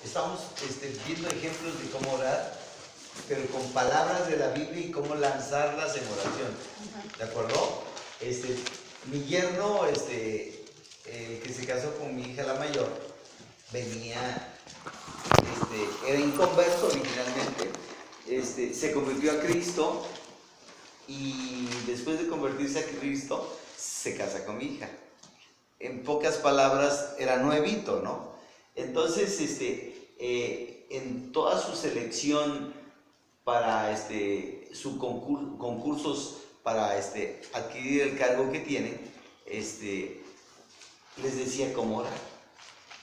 Estamos viendo ejemplos de cómo orar, pero con palabras de la Biblia y cómo lanzarlas en oración. ¿De acuerdo? Mi yerno, el que se casó con mi hija la mayor, venía, era inconverso originalmente, se convirtió a Cristo y después de convertirse a Cristo se casa con mi hija. En pocas palabras, era nuevito, ¿no? Entonces, en toda su selección para sus concursos para adquirir el cargo que tienen, les decía cómo orar.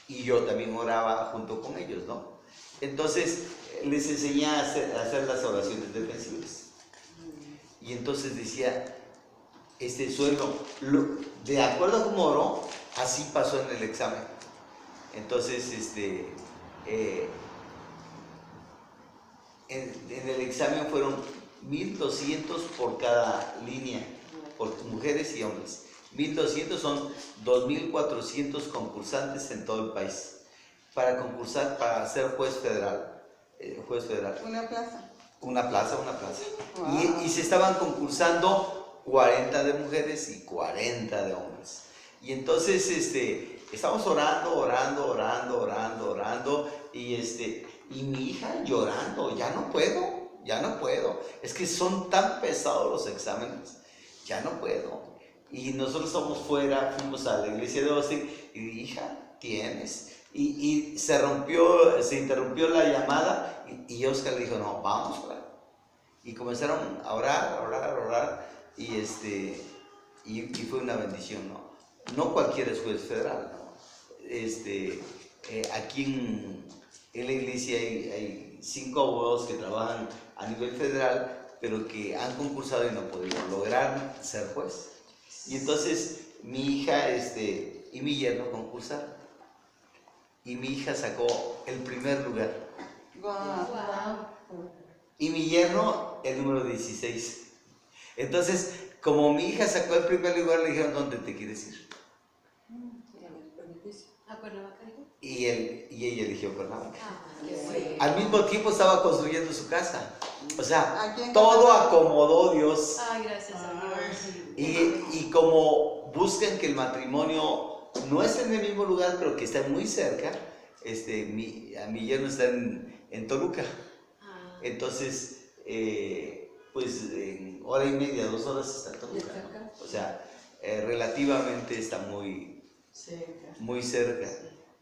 Y yo también oraba junto con ellos, ¿no? Entonces, les enseñé a hacer las oraciones defensivas. Y entonces decía, suegro, de acuerdo a cómo oró, así pasó en el examen. Entonces, en el examen fueron 1200 por cada línea, por mujeres y hombres. 1200 son 2400 concursantes en todo el país para concursar para ser juez federal. Una plaza. Una plaza. Wow. Y se estaban concursando 40 de mujeres y 40 de hombres. Y entonces estamos orando, y mi hija llorando, ya no puedo, es que son tan pesados los exámenes, ya no puedo. Y nosotros estamos fuera, fuimos a la iglesia de Austin y dije, hija, tienes. Y se interrumpió la llamada y Oscar le dijo, no, vamos a orar. Y comenzaron a orar y fue una bendición, ¿no? No cualquiera es juez federal, ¿no? Aquí en la iglesia hay 5 abogados que trabajan a nivel federal, pero que han concursado y no han podido lograr ser juez. Y entonces mi hija y mi yerno concursaron. Y mi hija sacó el primer lugar. Wow. Y mi yerno el número 16. Entonces, como mi hija sacó el primer lugar, le dijeron, ¿dónde te quieres ir? ¿A Cuernavaca? Y ella eligió Cuernavaca. Al mismo tiempo estaba construyendo su casa. O sea, todo acomodó Dios. Ay, gracias a Dios. Y como buscan que el matrimonio no es en el mismo lugar, pero que está muy cerca, mi yerno está en Toluca. Entonces, pues en hora y media, 2 horas está en Toluca, ¿no? O sea, relativamente está muy cerca.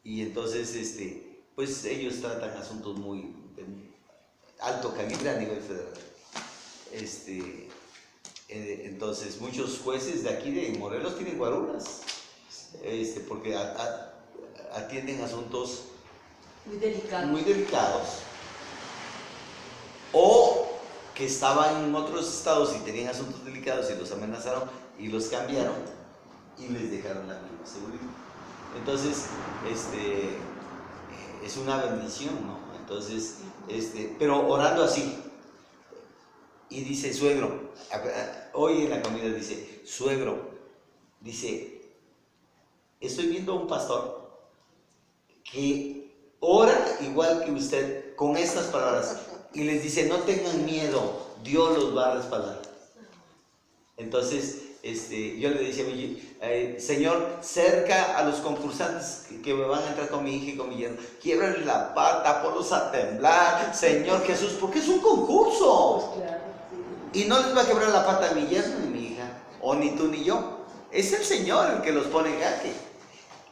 Y entonces, pues ellos tratan asuntos muy de alto calibre a nivel federal. Entonces, muchos jueces de aquí de Morelos tienen guaruras, porque atienden asuntos muy delicados, o que estaban en otros estados y tenían asuntos delicados y los amenazaron y los cambiaron y les dejaron la misma seguridad. Entonces, es una bendición, ¿no? Entonces, pero orando así. Y dice, suegro, hoy en la comida dice, suegro, dice, estoy viendo a un pastor que ora igual que usted con estas palabras y les dice, no tengan miedo, Dios los va a respaldar. Entonces, yo le decía a mi Señor, cerca a los concursantes que me van a entrar con mi hija y con mi yerno, quiebran la pata, ponlos a temblar, Señor Jesús, porque es un concurso. Y no les va a quebrar la pata a mi yerno ni mi hija, o ni tú ni yo. Es el Señor el que los pone en jaque.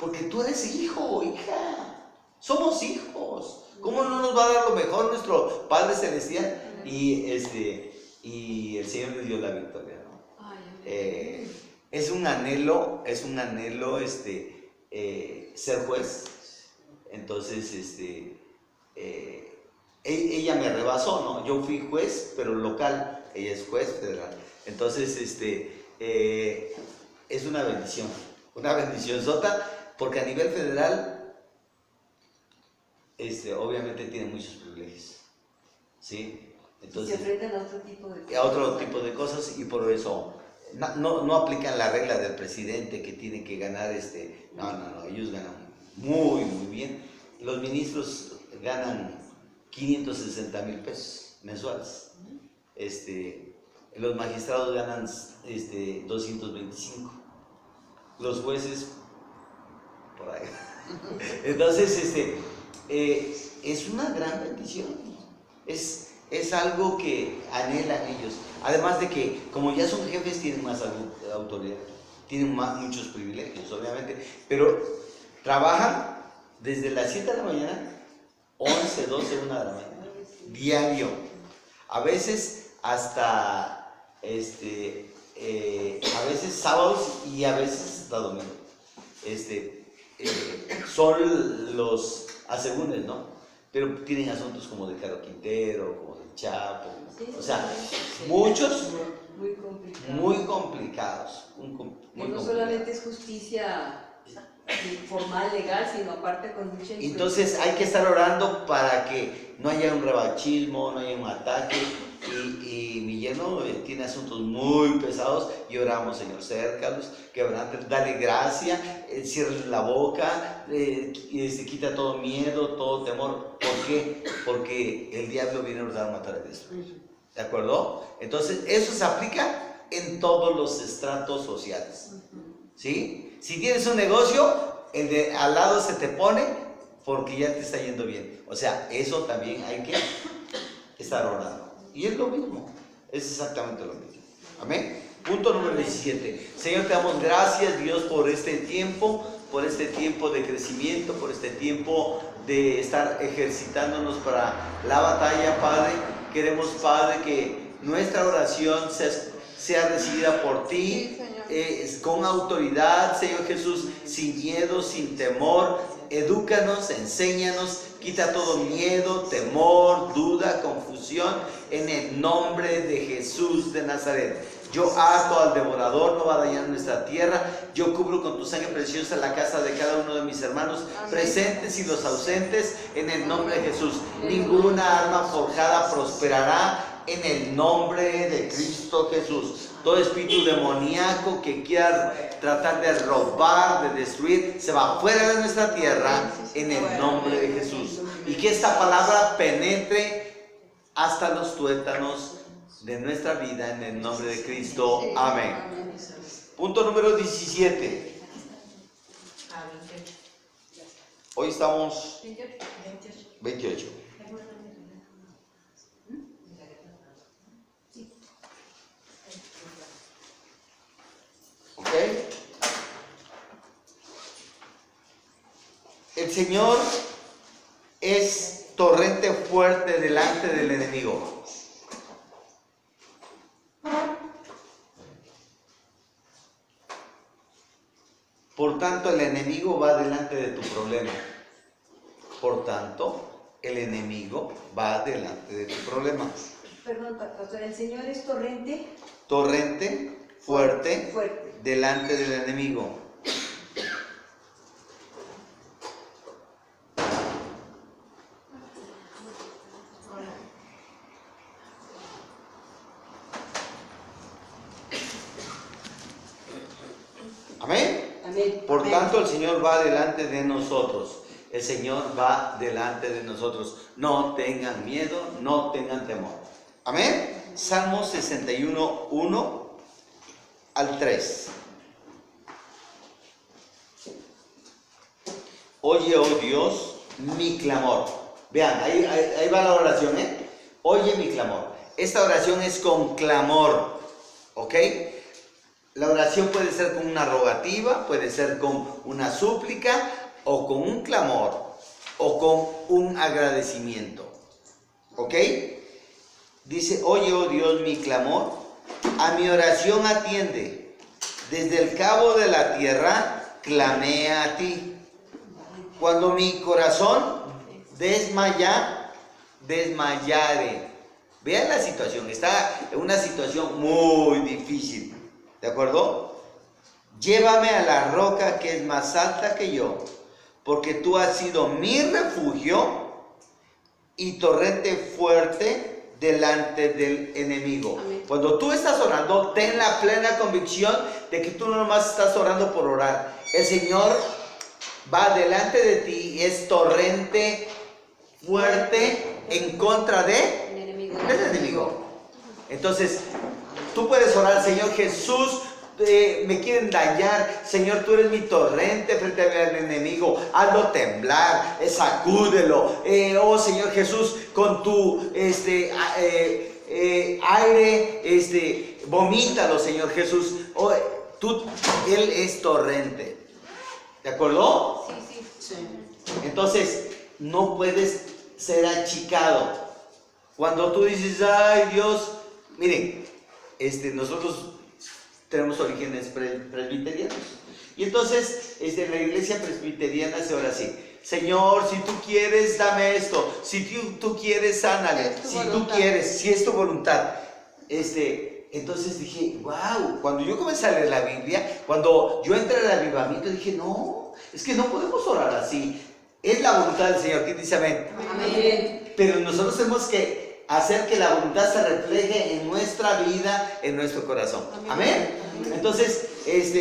Porque tú eres hijo, hija. Somos hijos. ¿Cómo no nos va a dar lo mejor nuestro Padre Celestial? Y el Señor les dio la victoria, ¿no? Es un anhelo ser juez. Entonces, ella me rebasó, ¿no? Yo fui juez, pero local. Ella es juez federal. Entonces, es una bendición sota, porque a nivel federal, obviamente tiene muchos privilegios, ¿sí? Entonces, se enfrentan a otro tipo de cosas. A otro tipo de cosas, y por eso no aplican la regla del presidente que tiene que ganar, no, ellos ganan muy, muy bien. los ministros ganan 560,000 pesos mensuales. Los magistrados ganan 225. Los jueces, por ahí. Entonces, es una gran bendición. Es algo que anhelan ellos. Además de que, como ya son jefes, tienen más autoridad, tienen muchos privilegios, obviamente. Pero trabajan desde las 7 de la mañana, 11, 12, 1 de la mañana, diario. A veces hasta, a veces sábados y a veces hasta domingo. Son los asegúnes, ¿no? Pero tienen asuntos como de Caro Quintero, como de Chapo, o sea, muchos muy complicados. Que no solamente es justicia formal, legal, sino aparte con mucha influencia. Entonces hay que estar orando para que no haya un revanchismo, no haya un ataque. Y mi yerno tiene asuntos muy pesados y oramos, Señor, cércalos, quebrante, dale gracia, cierre la boca, quita todo miedo, todo temor. ¿Por qué? Porque el diablo viene a hurtar, matar y destruir. ¿De acuerdo? Entonces eso se aplica en todos los estratos sociales. ¿Sí? Si tienes un negocio, el de al lado se te pone porque ya te está yendo bien. O sea, eso también hay que estar orando. Y es lo mismo, es exactamente lo mismo. Amén. Punto número 17. Señor, te damos gracias, Dios, por este tiempo de crecimiento, por este tiempo de estar ejercitándonos para la batalla, Padre. Queremos, Padre, que nuestra oración sea recibida por ti, con autoridad, Señor Jesús, sin miedo, sin temor. Edúcanos, enséñanos, quita todo miedo, temor, duda, confusión, en el nombre de Jesús de Nazaret. Yo ato al devorador, no va a dañar nuestra tierra. Yo cubro con tu sangre preciosa la casa de cada uno de mis hermanos, presentes y los ausentes, en el nombre de Jesús. Ninguna arma forjada prosperará en el nombre de Cristo Jesús. Todo espíritu demoníaco que quiera tratar de robar, de destruir, se va fuera de nuestra tierra en el nombre de Jesús. Y que esta palabra penetre hasta los tuétanos de nuestra vida en el nombre de Cristo. Amén. Punto número 17. Hoy estamos 28. ¿Ok? El Señor es torrente fuerte delante del enemigo. Por tanto, el enemigo va delante de tu problema. Por tanto, el enemigo va delante de tu problema. Perdón, pastor, ¿el Señor es torrente? Torrente fuerte delante del enemigo. Amén. Amén. Por tanto, el Señor va delante de nosotros. El Señor va delante de nosotros. No tengan miedo, no tengan temor. Amén. Salmo 61, 1 al 3. Oye, oh Dios, mi clamor. Vean, ahí va la oración, ¿eh? Oye mi clamor. Esta oración es con clamor, ¿ok? La oración puede ser con una rogativa, puede ser con una súplica, o con un clamor, o con un agradecimiento, ¿ok? Dice, oye, oh Dios, mi clamor, a mi oración atiende. Desde el cabo de la tierra clamé a ti. Cuando mi corazón desmayare. Vean la situación, está en una situación muy difícil, ¿de acuerdo? Llévame a la roca que es más alta que yo, porque tú has sido mi refugio y torrente fuerte delante del enemigo. Amén. Cuando tú estás orando, ten la plena convicción de que tú no nomás estás orando por orar. El Señor va delante de ti y es torrente fuerte en contra del enemigo. Entonces, tú puedes orar, Señor Jesús, me quieren dañar, Señor, tú eres mi torrente frente al enemigo, hazlo temblar, sacúdelo, oh Señor Jesús, con tu aire, vomítalo, Señor Jesús, oh, Él es torrente, ¿de acuerdo? Sí. Entonces, no puedes ser achicado. Cuando tú dices, ay Dios, miren, nosotros tenemos orígenes presbiterianos. Y entonces, la iglesia presbiteriana se ora así: Señor, si tú quieres, dame esto. Si tú quieres, sánale. Si tú quieres, si es tu voluntad. Entonces dije, wow, cuando yo comencé a leer la Biblia, cuando yo entré al avivamiento, dije, no, es que no podemos orar así. Es la voluntad del Señor. ¿Quién dice amén? Amén. Pero nosotros tenemos que hacer que la voluntad se refleje en nuestra vida, en nuestro corazón. Amén. Entonces, ¿es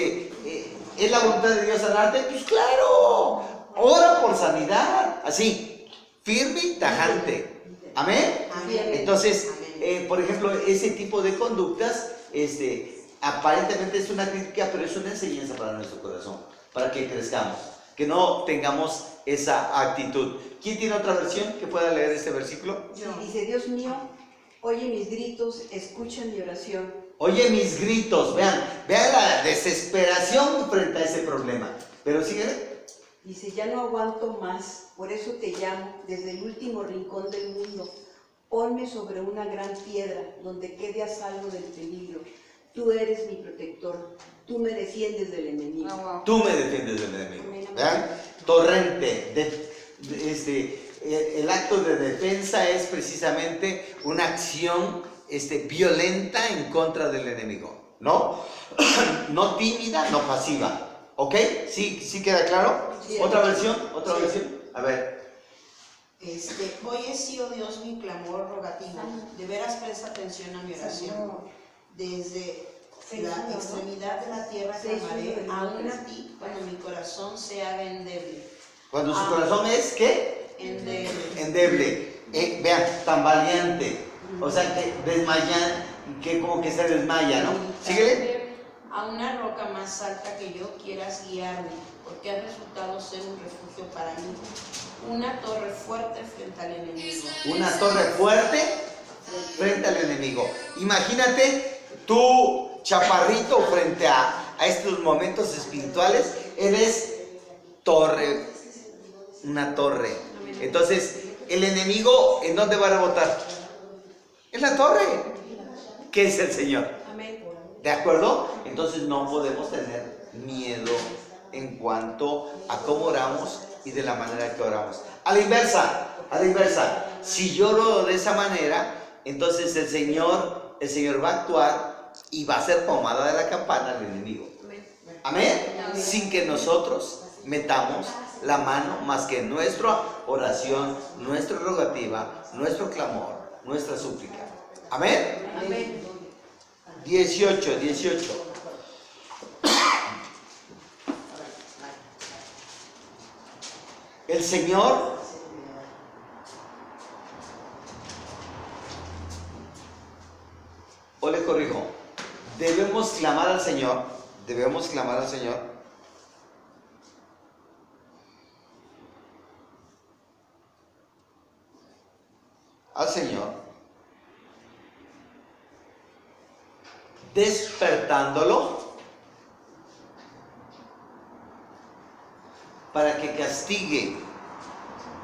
la voluntad de Dios sanarte? Pues claro, ora por sanidad, así, firme y tajante. Amén. Entonces, por ejemplo, ese tipo de conductas, aparentemente es una crítica, pero es una enseñanza para nuestro corazón, para que crezcamos, que no tengamos esa actitud. ¿Quién tiene otra versión que pueda leer este versículo? Sí, dice, Dios mío, oye mis gritos, escucha mi oración. Oye mis gritos, vean la desesperación frente a ese problema. Pero sigue. Dice, ya no aguanto más, por eso te llamo desde el último rincón del mundo. Ponme sobre una gran piedra donde quede a salvo del peligro. Tú eres mi protector, tú me defiendes del enemigo. Tú me defiendes del enemigo. ¿Vean? Torrente. El acto de defensa es precisamente una acción violenta en contra del enemigo, ¿no? No tímida, no pasiva. ¿Ok? ¿Sí queda claro? Sí. ¿Otra versión? Sí. ¿Versión? A ver. Oye, sí, oh Dios, mi clamor rogativo. De veras presta atención a mi oración. Desde la extremidad de la tierra clamaré aún a ti cuando mi corazón se haga endeble. Cuando su corazón es, ¿qué? Endeble. Vean, tambaleante. O sea, que desmayan, que como que se desmaya, ¿no? Síguele. A una roca más alta que yo quieras guiarme, porque ha resultado ser un refugio para mí. Una torre fuerte frente al enemigo. Una torre fuerte frente al enemigo. Imagínate tú, chaparrito, frente a estos momentos espirituales, eres torre, una torre. Entonces, el enemigo, ¿en dónde va a rebotar? En la torre, que es el Señor. ¿De acuerdo? Entonces no podemos tener miedo en cuanto a cómo oramos y de la manera que oramos. A la inversa, si yo oro de esa manera, entonces el Señor va a actuar y va a ser pomada de la campana al enemigo. Amén. Sin que nosotros metamos la mano más que en nuestra oración, nuestra rogativa, nuestro clamor, nuestra súplica. Amén. Amén. 18. El Señor o le corrijo, debemos clamar al Señor, despertándolo para que castigue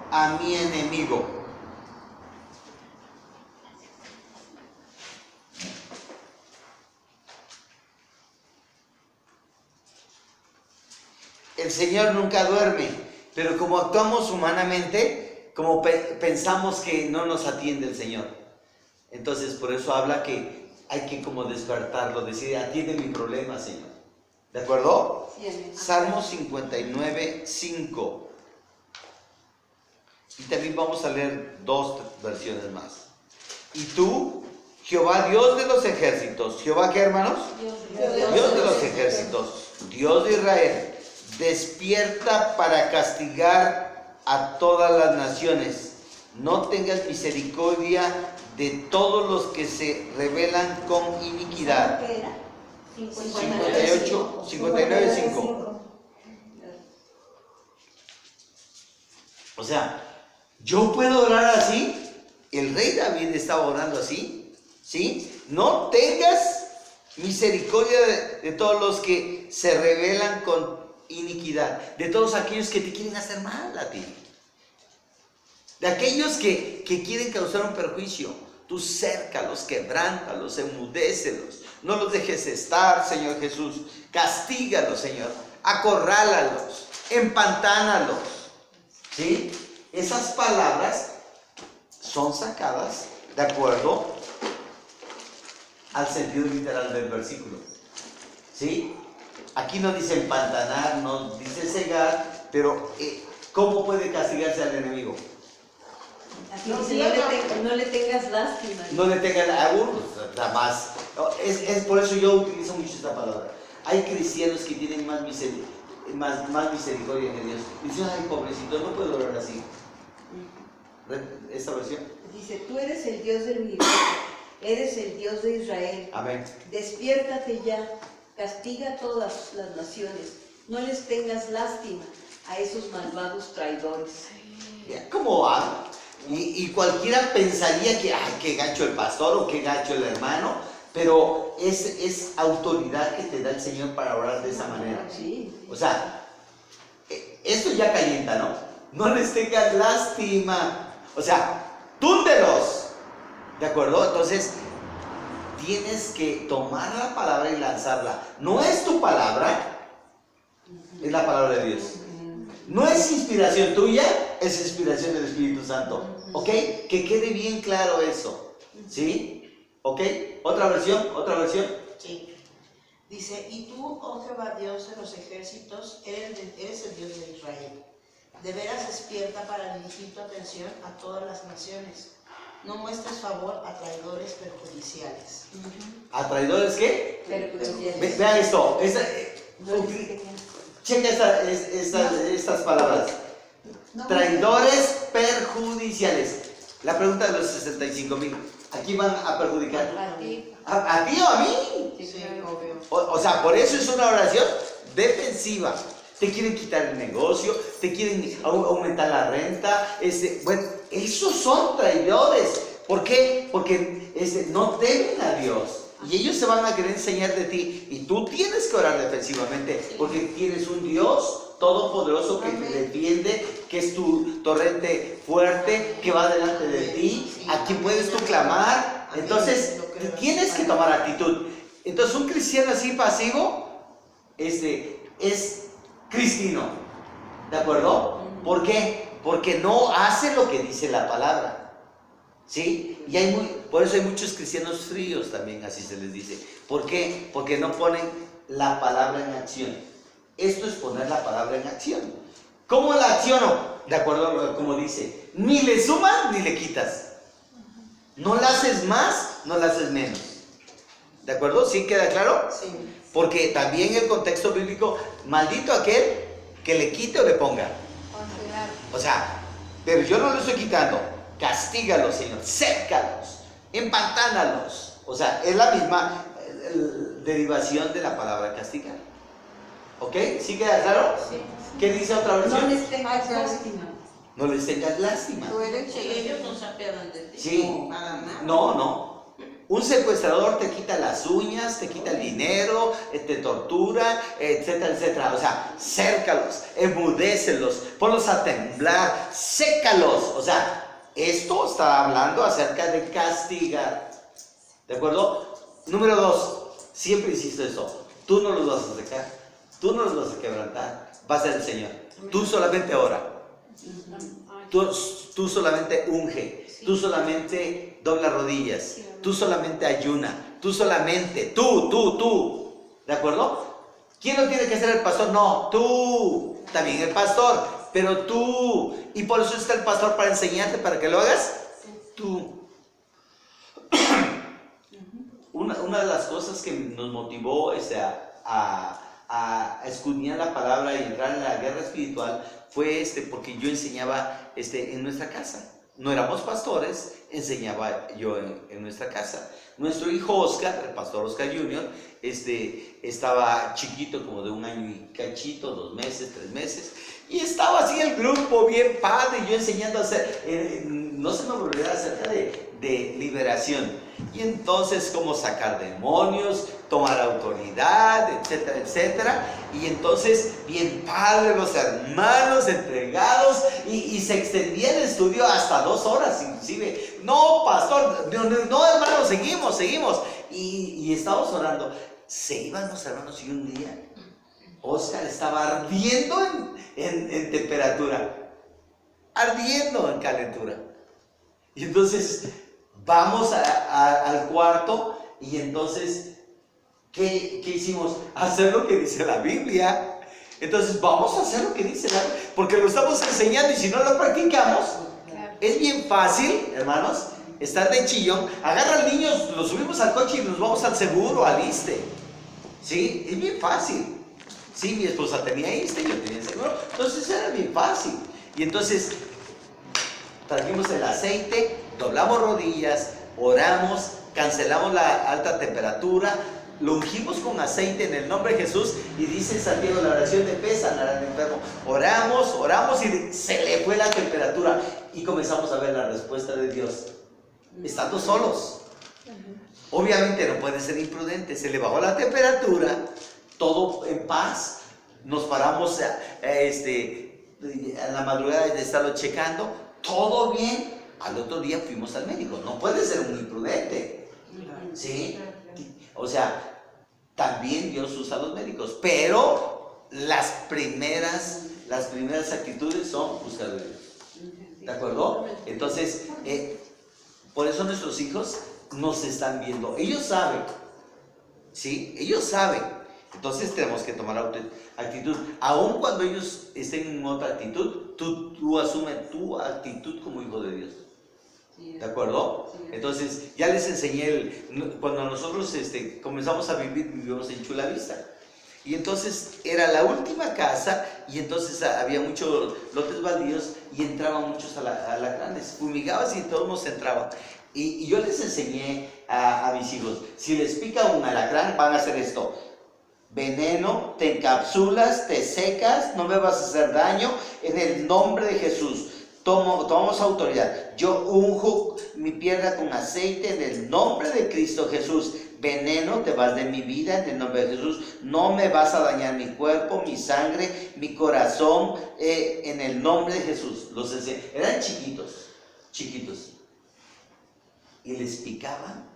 a mi enemigo. El Señor nunca duerme, pero como actuamos humanamente, como pensamos que no nos atiende el Señor. Entonces por eso habla que hay que como despertarlo, decir, atiende mi problema, Señor. ¿De acuerdo? Sí. Salmo 59, 5. Y también vamos a leer dos versiones más. Y tú, Jehová, Dios de los ejércitos. ¿Jehová qué, hermanos? Dios de los ejércitos. Dios de Israel. despierta para castigar a todas las naciones. No tengas misericordia de todos los que se rebelan con iniquidad. ¿Qué era? 59:5. O sea, yo puedo orar así. El rey David estaba orando así, ¿sí? No tengas misericordia de todos los que se rebelan con iniquidad, de todos aquellos que te quieren hacer mal a ti, de aquellos que quieren causar un perjuicio. Tú cércalos, quebrántalos, enmudécelos, no los dejes estar, Señor Jesús. Castígalos, Señor, acorrálalos, empantánalos, ¿sí? Esas palabras son sacadas de acuerdo al sentido literal del versículo, ¿sí? Aquí no dice empantanar, no dice cegar, pero ¿cómo puede castigarse al enemigo? Aquí dice, no le tengas lástima. No le tengan a uno, nada más. Es por eso yo utilizo mucho esta palabra. Hay cristianos que tienen más misericordia que Dios. Dicen, ay, pobrecito, no puedo orar así. ¿Esta versión? Dice, tú eres el Dios del universo, eres el Dios de Israel. Amén. Despiértate ya, castiga a todas las naciones, no les tengas lástima a esos malvados traidores. ¿Cómo va? Y cualquiera pensaría que, ay, qué gacho el pastor o qué gacho el hermano, pero es autoridad que te da el Señor para orar de esa manera. Sí. O sea, esto ya calienta, ¿no? No les tengas lástima. O sea, túndelos. ¿De acuerdo? Entonces, tienes que tomar la palabra y lanzarla. No es tu palabra, es la palabra de Dios. No es inspiración tuya, es inspiración del Espíritu Santo. ¿Ok? Que quede bien claro eso. ¿Sí? ¿Ok? ¿Otra versión? ¿Otra versión? Sí. Dice, y tú, oh Jehová Dios de los ejércitos, eres el Dios de Israel. De veras despierta para dirigir tu atención a todas las naciones. No muestres favor a traidores perjudiciales. ¿A traidores qué? Perjudiciales. Vean esto. Checa estas palabras. Traidores perjudiciales. La pregunta de los 65,000. ¿A quién van a perjudicar? ¿A ti o a mí? Sí, obvio. O sea, por eso es una oración defensiva. Te quieren quitar el negocio, te quieren aumentar la renta. Bueno, esos son traidores. ¿Por qué? Porque no temen a Dios. Y ellos se van a querer enseñar de ti. Y tú tienes que orar defensivamente. Porque tienes un Dios todopoderoso que te defiende, que es tu torrente fuerte, que va delante de ti, a quien puedes tú clamar. Entonces, tienes que tomar actitud. Entonces, un cristiano así pasivo, es cristino. ¿De acuerdo? ¿Por qué? Porque no hace lo que dice la palabra. ¿Sí? Y por eso hay muchos cristianos fríos también, así se les dice. ¿Por qué? Porque no ponen la palabra en acción. Esto es poner la palabra en acción. ¿Cómo la acciono? De acuerdo a como dice, ni le sumas ni le quitas. No la haces más, no la haces menos. ¿De acuerdo? ¿Sí queda claro? Sí. Porque también el contexto bíblico, maldito aquel que le quite o le ponga. O sea, pero yo no lo estoy quitando. Castígalos, Señor, cércalos, empantánalos. O sea, es la misma derivación de la palabra castigar. ¿Ok? ¿Sí queda claro? Sí. ¿Qué dice otra versión? No les tengas lástima. No les tengas lástima. Sí, ellos no se apiadan de ti. Sí. Para nada. No. Un secuestrador te quita las uñas, te quita el dinero, te tortura, etcétera, etcétera. O sea, cércalos, enmudécelos, ponlos a temblar, sécalos. O sea, esto está hablando acerca de castigar. ¿De acuerdo? Número 2, siempre insisto esto. Tú no los vas a secar, tú no los vas a quebrantar, va a ser el Señor. Tú solamente ora. Tú solamente unge, tú solamente dobla rodillas, tú solamente ayuna, tú solamente, tú. ¿De acuerdo? ¿Quién lo tiene que hacer el pastor? No, tú. También el pastor, pero tú. Y por eso está el pastor, para enseñarte, para que lo hagas tú. Una de las cosas que nos motivó a a escudriñar la palabra y entrar en la guerra espiritual fue porque yo enseñaba en nuestra casa. No éramos pastores, enseñaba yo en nuestra casa. Nuestro hijo Oscar, el pastor Oscar Jr., estaba chiquito, como de 1 año y cachito, 2 meses, 3 meses, y estaba así el grupo bien padre, yo enseñando a hacer, no se me olvidará, acerca de liberación. Y entonces cómo sacar demonios, tomar autoridad, etcétera, etcétera. Y entonces bien padre, los hermanos entregados, y se extendía el estudio hasta 2 horas inclusive. No, pastor, no hermano, seguimos. Y estábamos orando. Se iban los hermanos y un día Oscar estaba ardiendo en temperatura, ardiendo en calentura. Y entonces vamos al cuarto y entonces, ¿qué hicimos? Hacer lo que dice la Biblia. Entonces vamos a hacer lo que dice la Biblia, porque lo estamos enseñando y si no lo practicamos, es bien fácil, hermanos, estar de chillón. Agarra al niño, lo subimos al coche y nos vamos al seguro, al ISSSTE. ¿Sí? Es bien fácil. Sí, mi esposa tenía ISSSTE, yo tenía seguro, entonces era bien fácil. Y entonces trajimos el aceite, doblamos rodillas, oramos, cancelamos la alta temperatura, lo ungimos con aceite en el nombre de Jesús, y dice Santiago, la oración de fe sanará al enfermo. Oramos y se le fue la temperatura y comenzamos a ver la respuesta de Dios, estando solos. Obviamente no puede ser imprudente, se le bajó la temperatura, todo en paz, nos paramos a la madrugada de estarlo checando, todo bien. Al otro día fuimos al médico. No puede ser un imprudente, ¿sí? O sea, también Dios usa a los médicos, pero las primeras actitudes son buscar a Dios. ¿De acuerdo? Entonces, por eso nuestros hijos nos están viendo. Ellos saben, ¿sí? Ellos saben. Entonces tenemos que tomar actitud. Aun cuando ellos estén en otra actitud, tú asumes tu actitud como hijo de Dios. ¿De acuerdo? Entonces, ya les enseñé, cuando nosotros comenzamos a vivimos en Chula Vista. Y entonces era la última casa, y entonces había muchos lotes baldíos, y entraban muchos alacranes. Fumigabas y todos nos entraban. Y yo les enseñé a mis hijos, si les pica un alacrán, van a hacer esto. Veneno, te encapsulas, te secas, no me vas a hacer daño, en el nombre de Jesús. Tomamos autoridad. Yo unjo mi pierna con aceite en el nombre de Cristo Jesús. Veneno, te vas de mi vida en el nombre de Jesús. No me vas a dañar mi cuerpo, mi sangre, mi corazón, en el nombre de Jesús. Los enseñé. Eran chiquitos. Y les picaban.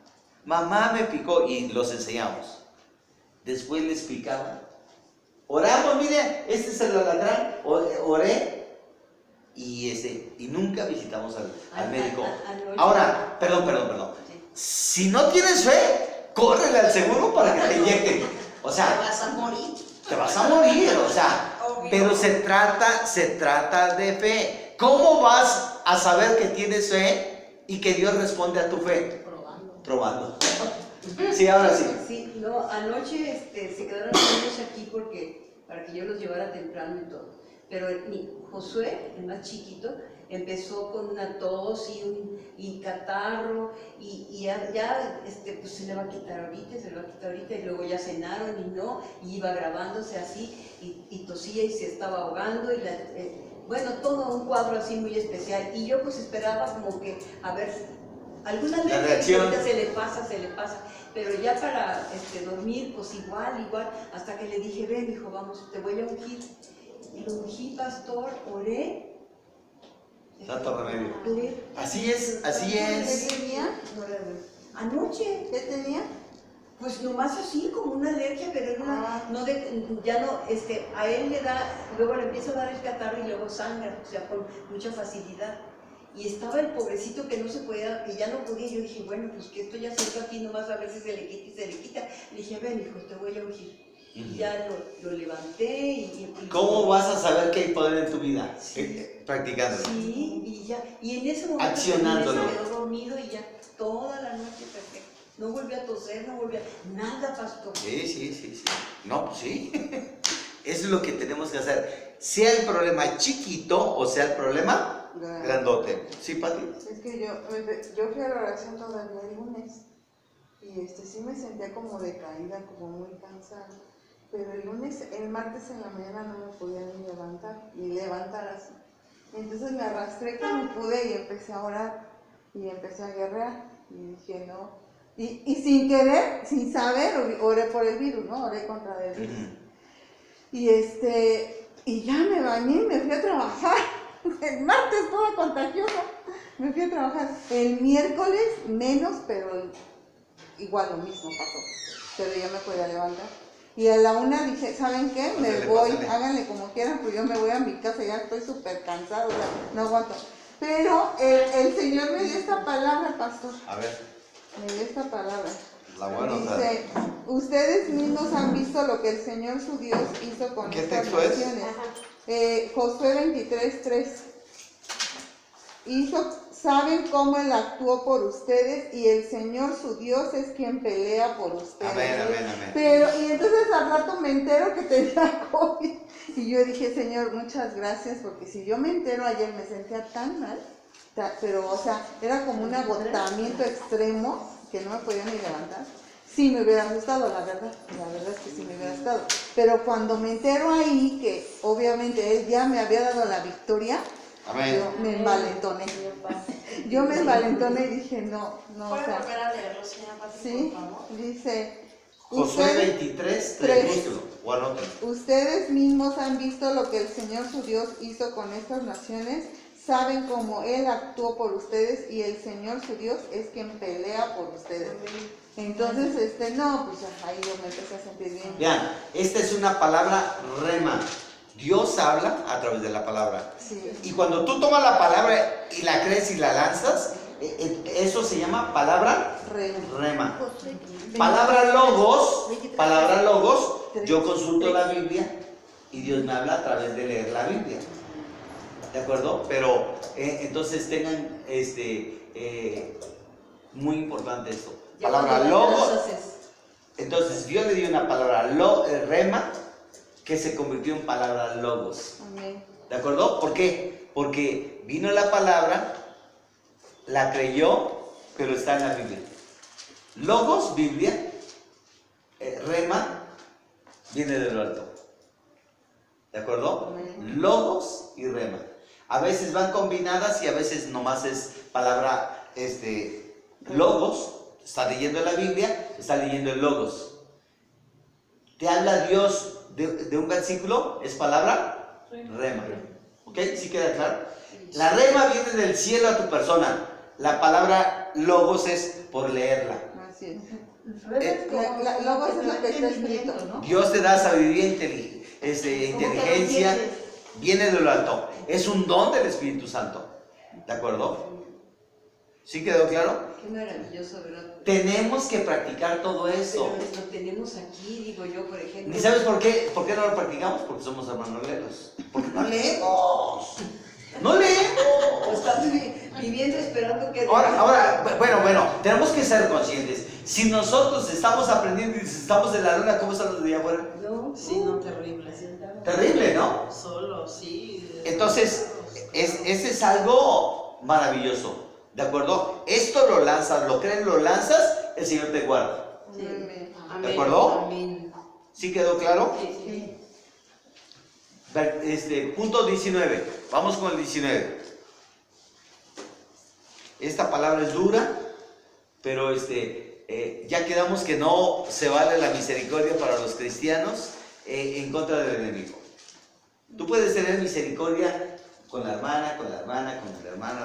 Mamá me picó, y los enseñamos. Después les picaban. Oramos, mire, este es el alacrán. Oré. Y nunca visitamos al médico. Ahora, perdón. Si no tienes fe, córrele al seguro para que te inyecten. O sea, te vas a morir, o sea, pero se trata de fe. ¿Cómo vas a saber que tienes fe y que Dios responde a tu fe? Probando. Sí, ahora sí. Sí, no, anoche se quedaron los niños aquí para que yo los llevara temprano y todo. Pero Josué, el más chiquito, empezó con una tos y catarro, y ya pues se le va a quitar ahorita, y luego ya cenaron y iba grabándose así, y tosía y se estaba ahogando, bueno, todo un cuadro así muy especial. Y yo pues esperaba como que, a ver, algunas veces se le pasa, pero ya para dormir, pues igual, hasta que le dije, ven hijo, vamos, te voy a ungir. Y lo ungí, pastor, oré. Tanto remedio. Así es. ¿Qué tenía? Anoche. ¿Qué tenía? Pues nomás así, como una alergia, pero era a él le da, luego le empieza a dar el catarro y luego sangra, o sea, con mucha facilidad. Y estaba el pobrecito que no se podía, que ya no podía. Yo dije, bueno, pues que esto ya se hizo aquí, nomás a ver si se le quita y se le quita. Le dije, ven hijo, te voy a ungir. Y ya lo levanté y ¿cómo vas a saber que hay poder en tu vida? Sí. Practicándolo. Sí, y en ese momento accionándolo. se quedó dormido y ya toda la noche perfecto. no volví a toser, no volví a... Nada, pastor. Sí. No, pues sí. Eso es lo que tenemos que hacer. Sea el problema chiquito o sea el problema grandote. ¿Sí, Pati? Es que yo fui a la oración todavía el lunes y sí me sentía como decaída, como muy cansada. Pero el martes en la mañana no me podía ni levantar así. Entonces me arrastré como pude y empecé a orar y empecé a guerrear. Y dije, no. Y sin querer, sin saber, oré por el virus, ¿no? Oré contra el virus. Y ya me bañé y me fui a trabajar. El martes toda contagiosa. Me fui a trabajar. El miércoles menos, pero igual lo mismo pasó. Pero ya me podía levantar. Y a la 1 dije, ¿saben qué? Me voy, háganle como quieran, pues yo me voy a mi casa, ya estoy súper cansado, o sea, no aguanto. Pero el Señor me dio esta palabra, pastor. A ver. Me dio esta palabra. La buena. Dice, ustedes mismos han visto lo que el Señor su Dios hizo con ¿Qué estas texto es? naciones. Josué 23:3. Saben cómo Él actuó por ustedes y el Señor su Dios es quien pelea por ustedes. Amén. Y entonces al rato me entero que tenía COVID y yo dije, Señor, muchas gracias, porque si yo me entero ayer me sentía tan mal, pero o sea, era como un agotamiento extremo que no me podía ni levantar. Sí me hubiera gustado, la verdad es que sí me hubiera gustado. Pero cuando me entero ahí que obviamente Él ya me había dado la victoria, amén. Yo me envalentoné. Yo me envalentoné y dije, no, ¿Puedes volver a leerlo, señora Pati, sí, por favor? dice, Josué 23:3. ustedes mismos han visto lo que el Señor su Dios hizo con estas naciones, saben cómo Él actuó por ustedes y el Señor su Dios es quien pelea por ustedes. Entonces, no, pues ahí yo me empecé a sentir bien. Vean, esta es una palabra rema. Dios habla a través de la palabra. Sí. Y cuando tú tomas la palabra y la crees y la lanzas, eso se llama palabra rema. Palabra logos, yo consulto la Biblia y Dios me habla a través de leer la Biblia. ¿De acuerdo? Pero entonces tengan muy importante esto. Palabra logos. Entonces Dios le dio una palabra rema que se convirtió en palabra logos. Amén. ¿De acuerdo? ¿Por qué? Porque vino la palabra, la creyó, pero está en la Biblia. Logos, Biblia, rema, viene de lo alto. ¿De acuerdo? Amén. Logos y rema. A veces van combinadas y a veces nomás es palabra, logos, está leyendo la Biblia, está leyendo el logos. Te habla Dios de un versículo, es palabra rema. ¿Ok? ¿Sí queda claro? La rema viene del cielo a tu persona. La palabra logos es por leerla. Así es. Logos es lo que está escrito, ¿no? Dios te da sabiduría, inteligencia, viene de lo alto. Es un don del Espíritu Santo. ¿De acuerdo? ¿Sí quedó claro? Qué maravilloso, ¿verdad? Tenemos que practicar todo eso. Pero lo tenemos aquí, digo yo, por ejemplo. ¿Y sabes por qué? ¿Por qué no lo practicamos? Porque somos hermanos lelos. Porque no leemos. No leemos. Estamos viviendo esperando que... Ahora, bueno, tenemos que ser conscientes. Si nosotros estamos aprendiendo y estamos en la luna, ¿cómo están los de allá afuera? No, Sí, no, terrible. Terrible, ¿no? Solo, sí. Entonces, ese es algo maravilloso. ¿De acuerdo? Esto lo lanzas, lo crees, lo lanzas, el Señor te guarda. Sí. Amén. ¿De acuerdo? Amén. ¿Sí quedó claro? Sí. Punto 19. Vamos con el 19. Esta palabra es dura, pero ya quedamos que no se vale la misericordia para los cristianos en contra del enemigo. Tú puedes tener misericordia con la hermana, con el hermano,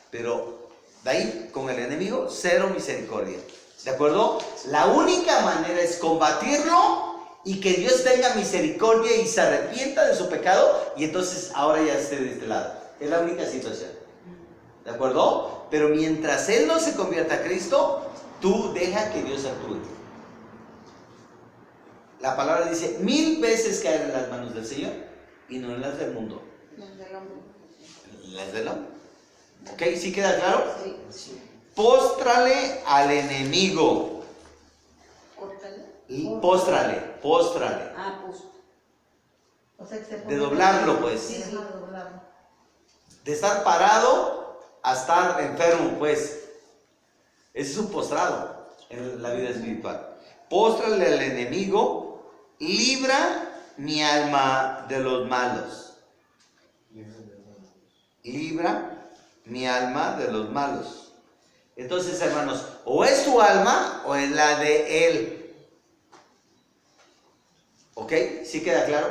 pero de ahí, con el enemigo, cero misericordia. ¿De acuerdo? La única manera es combatirlo y que Dios tenga misericordia y se arrepienta de su pecado y entonces ahora ya esté de este lado. Es la única situación. ¿De acuerdo? Pero mientras Él no se convierta a Cristo, tú deja que Dios actúe. La palabra dice, 1000 veces caer en las manos del Señor y no en las del mundo. Las del hombre. Las del hombre. ¿Ok? ¿Sí queda claro? Sí. póstrale al enemigo. Póstrale. Ah, pues. O sea, que se De pone- doblarlo, pues. Sí, sí, doblarlo. De estar parado a estar enfermo, pues. Ese es un postrado en la vida espiritual. Póstrale al enemigo, libra mi alma de los malos. Libra mi alma de los malos. Entonces, hermanos, o es tu alma o es la de él. ¿Ok? ¿Sí queda claro?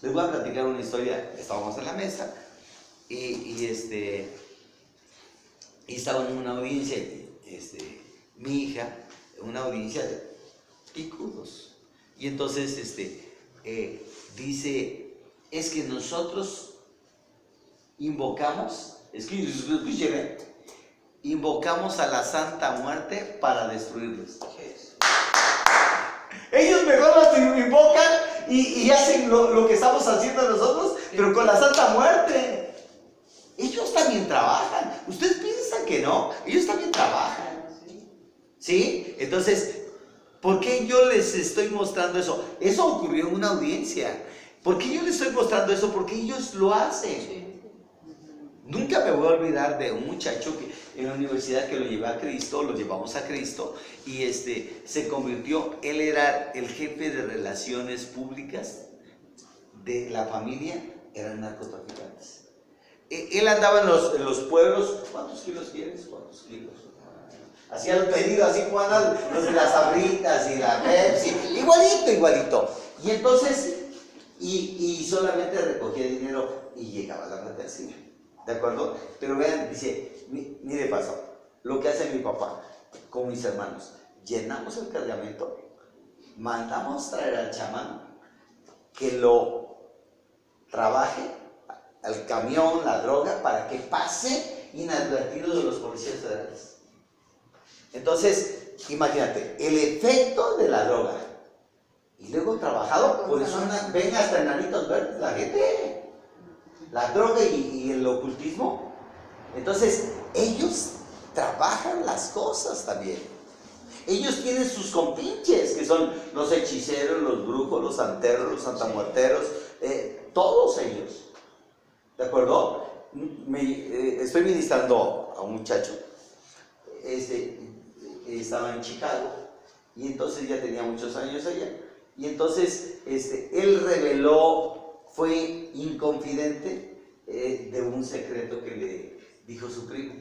Les voy a platicar una historia. Estábamos en la mesa y estaba en una audiencia, mi hija, una audiencia de picudos. Y entonces dice, es que nosotros invocamos, invocamos a la Santa Muerte para destruirlos. Ellos mejor las invocan y hacen lo que estamos haciendo nosotros, pero con la Santa Muerte. Ellos también trabajan. Ustedes piensan que no, ellos también trabajan. ¿Sí? Entonces, ¿por qué yo les estoy mostrando eso? Eso ocurrió en una audiencia. ¿Por qué yo les estoy mostrando eso? Porque ellos lo hacen. Nunca me voy a olvidar de un muchacho que en la universidad que lo llevé a Cristo, lo llevamos a Cristo, y se convirtió, él era el jefe de relaciones públicas de la familia, eran narcotraficantes. Él andaba en los pueblos, ¿cuántos kilos quieres? ¿Cuántos kilos? Hacía el pedido así como andan los de las Sabritas y la Pepsi, igualito. Y entonces, y solamente recogía dinero y llegaba a la mercancía. ¿De acuerdo? Pero vean, dice, mire paso, lo que hace mi papá con mis hermanos, llenamos el cargamento, mandamos traer al chamán que lo trabaje al camión, la droga, para que pase inadvertido de los policías federales. Entonces, imagínate, el efecto de la droga y luego trabajado, por eso ven hasta enanitos verdes la gente. La droga y el ocultismo. Entonces, ellos trabajan las cosas también. Ellos tienen sus compinches, que son los hechiceros, los brujos, los santeros, los santamuerteros, todos ellos. ¿De acuerdo? Estoy ministrando a un muchacho. Estaba en Chicago y entonces ya tenía muchos años allá. Y entonces él reveló, fue inconfidente de un secreto que le dijo su primo.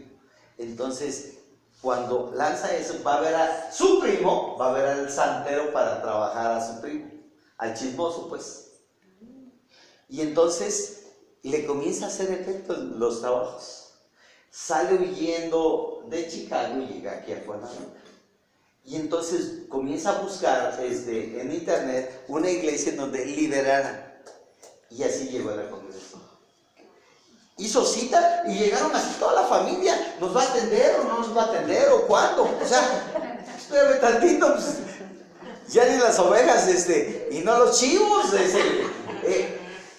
Entonces, cuando lanza eso, va a ver a su primo, va a ver al santero para trabajar a su primo, al chismoso, pues. Y entonces le comienza a hacer efecto los trabajos. Sale huyendo de Chicago y llega aquí a Cuernavaca. Y entonces comienza a buscar en internet una iglesia en donde liberaran. Y así llegó a la congregación. Hizo cita y llegaron así toda la familia. ¿Nos va a atender o no nos va a atender o cuándo? O sea, espérame tantito, pues, ya ni las ovejas y no los chivos.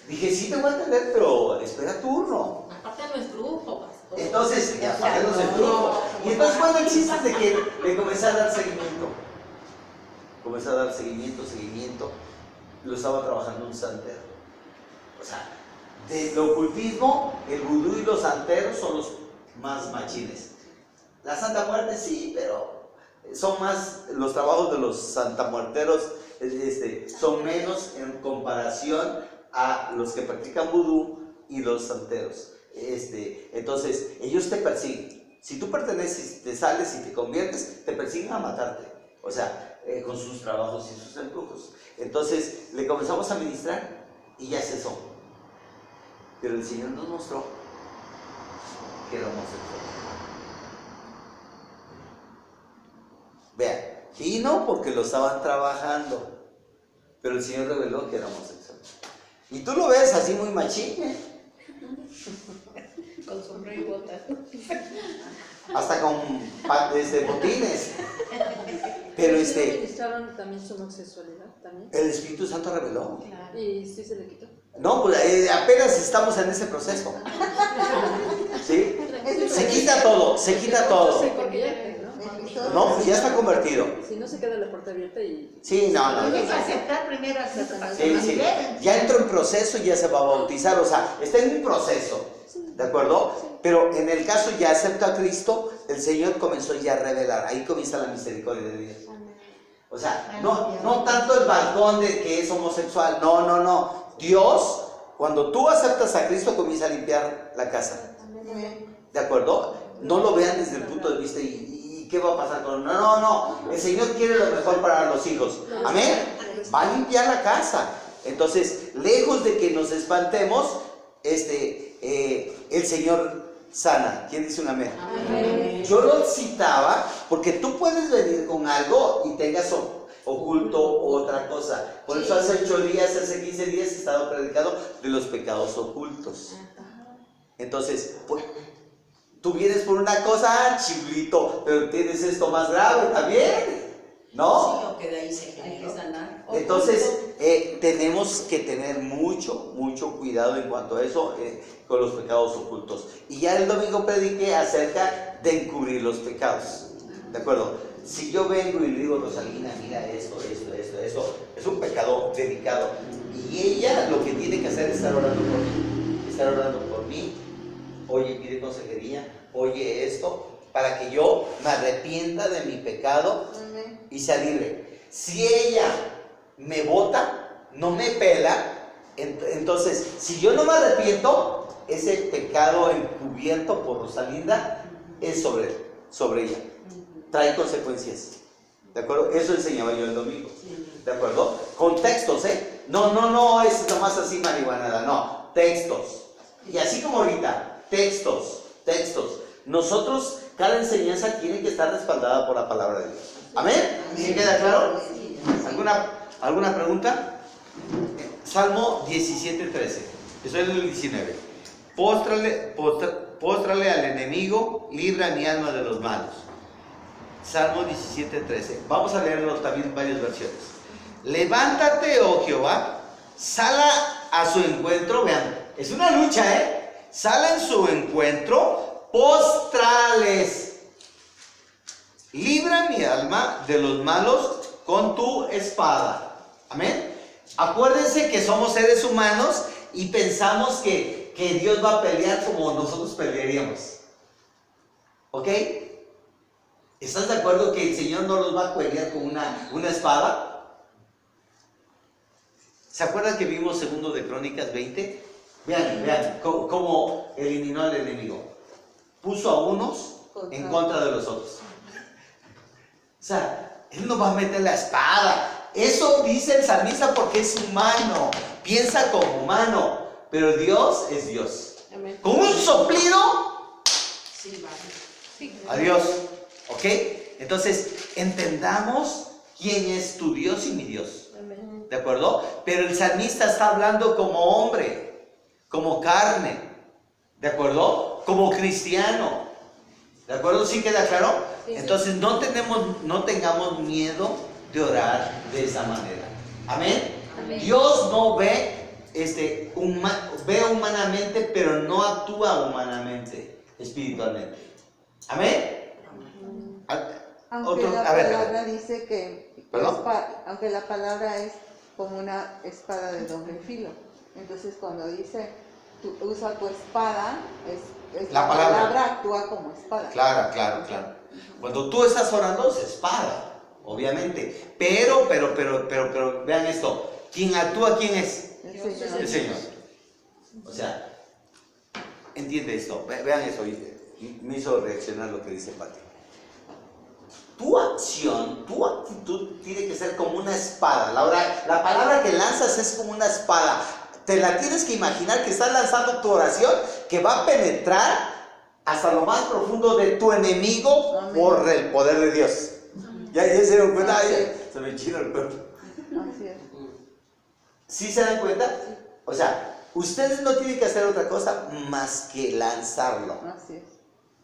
Dije, sí te voy a atender, pero espera turno. Aparte no es brujo, pastor. Entonces, aparte no es brujo. Y entonces, bueno, el chiste es de que le comencé a dar seguimiento. Comencé a dar seguimiento. Lo estaba trabajando un santero. O sea, del ocultismo, el vudú y los santeros son los más machines. La Santa Muerte sí, pero son más, los trabajos de los santamuerteros son menos en comparación a los que practican vudú y los santeros. Entonces, ellos te persiguen. Si tú perteneces, te sales y te conviertes, te persiguen a matarte. O sea, con sus trabajos y sus embrujos. Entonces, le comenzamos a ministrar y ya cesó. Pero el Señor nos mostró que era homosexual. Vean, vino porque lo estaban trabajando, pero el Señor reveló que era homosexual. Y tú lo ves así muy machín, Con sombrero y botas. hasta con botines. Pero ¿Ministraron también su homosexualidad también? el Espíritu Santo reveló. Claro. ¿Y sí se le quitó? No, pues apenas estamos en ese proceso. ¿Sí? Es Se quita todo, se quita todo. Sí, porque ya, ¿no? No, ya está convertido. Si no se queda la puerta abierta y... Sí, no. Tienes que aceptar primero a Cristo para que Sí, no sí. lleguen. Ya entró en proceso y ya se va a bautizar, o sea, está en un proceso, ¿de acuerdo? Pero en el caso ya acepta a Cristo, el Señor comenzó ya a revelar, ahí comienza la misericordia de Dios. O sea, no tanto el balcón de que es homosexual, no. Dios, cuando tú aceptas a Cristo, comienza a limpiar la casa, ¿de acuerdo? No lo vean desde el punto de vista y qué va a pasar con... No, el Señor quiere lo mejor para los hijos, amén. Va a limpiar la casa. Entonces, lejos de que nos espantemos, el Señor sana. ¿Quién dice un amén? Amén. Yo lo citaba porque tú puedes venir con algo y tengas oculto otra cosa. Por eso hace 8 días, hace 15 días he estado predicando de los pecados ocultos. Entonces, pues, tú vienes por una cosa, chibulito, pero tienes esto más grave también, ¿no? Sí, o que de ahí se Hay que generó. sanar. Entonces, tenemos que tener mucho cuidado en cuanto a eso, con los pecados ocultos. Y ya el domingo prediqué acerca de encubrir los pecados, ¿de acuerdo? Si yo vengo y le digo, Rosalina, mira esto, es un pecado delicado. Y ella lo que tiene que hacer es estar orando por mí, oye, pide consejería, oye esto, para que yo me arrepienta de mi pecado y sea libre. Si ella me bota, no me pela, entonces, si yo no me arrepiento, ese pecado encubierto por Rosalinda es sobre ella. Trae consecuencias. ¿De acuerdo? Eso enseñaba yo el domingo. ¿De acuerdo? Con textos, ¿eh? No, es nomás así marihuanada, no. Textos. Y así como ahorita, textos. Nosotros, cada enseñanza tiene que estar respaldada por la palabra de Dios. ¿Amén? ¿Sí queda claro? ¿Alguna pregunta? Salmo 17:13. Eso es el 19. Póstrale al enemigo, libra mi alma de los malos. Salmo 17:13. Vamos a leerlo también en varias versiones. Levántate, oh Jehová, sala a su encuentro. Vean, es una lucha, Sale en su encuentro, póstrales. Libra mi alma de los malos con tu espada. Amén. Acuérdense que somos seres humanos y pensamos que Dios va a pelear como nosotros pelearíamos. ¿Ok? ¿Estás de acuerdo que el Señor no los va a pelear con una espada? ¿Se acuerdan que vimos 2 de Crónicas 20? Vean cómo eliminó al enemigo. Puso a unos en contra de los otros. O sea, Él no va a meter la espada. Eso dice el salmista porque es humano. Piensa como humano. Pero Dios es Dios. Amén. Con un soplido, Sí, vale. adiós. ¿Ok? Entonces, entendamos quién es tu Dios y mi Dios. Amén. ¿De acuerdo? Pero el salmista está hablando como hombre, como carne. ¿De acuerdo? Como cristiano. ¿De acuerdo? ¿Sí queda claro? Sí, sí. Entonces, no tengamos miedo de orar de esa manera. ¿Amén? Amén. Dios no ve, ve humanamente, pero no actúa humanamente, espiritualmente. ¿Amén? Aunque Otro- la a ver, palabra dice que ¿Perdón? aunque la palabra es como una espada de doble filo. Entonces cuando dice usa tu espada, La palabra actúa como espada. Claro. Cuando tú estás orando es espada, obviamente. Pero, vean esto. ¿Quién actúa, quién es? El Señor. O sea, entiende esto. Vean esto. Me hizo reaccionar lo que dice Pati. Tu acción, tu actitud tiene que ser como una espada. La palabra que lanzas es como una espada. Te la tienes que imaginar que estás lanzando tu oración que va a penetrar hasta lo más profundo de tu enemigo. Amén. Por el poder de Dios. ¿Ya se dieron cuenta? Se me enchina el cuerpo. Así es. ¿Sí se dan cuenta? O sea, ustedes no tienen que hacer otra cosa más que lanzarlo. Así es.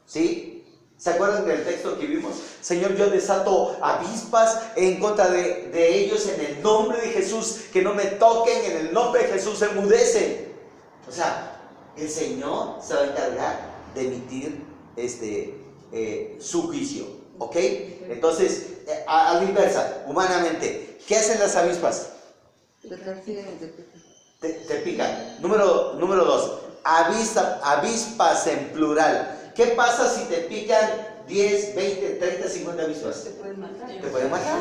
¿Sí? ¿Se acuerdan del texto que vimos? Señor, yo desato avispas en contra de ellos en el nombre de Jesús, que no me toquen, en el nombre de Jesús enmudecen. O sea, el Señor se va a encargar de emitir su juicio, ¿ok? Entonces, a la inversa, humanamente, ¿qué hacen las avispas? Te persiguen y te pican. Te pican. Número 2, avispas en plural. ¿Qué pasa si te pican 10, 20, 30, 50 avispas? Te pueden matar. Te pueden matar.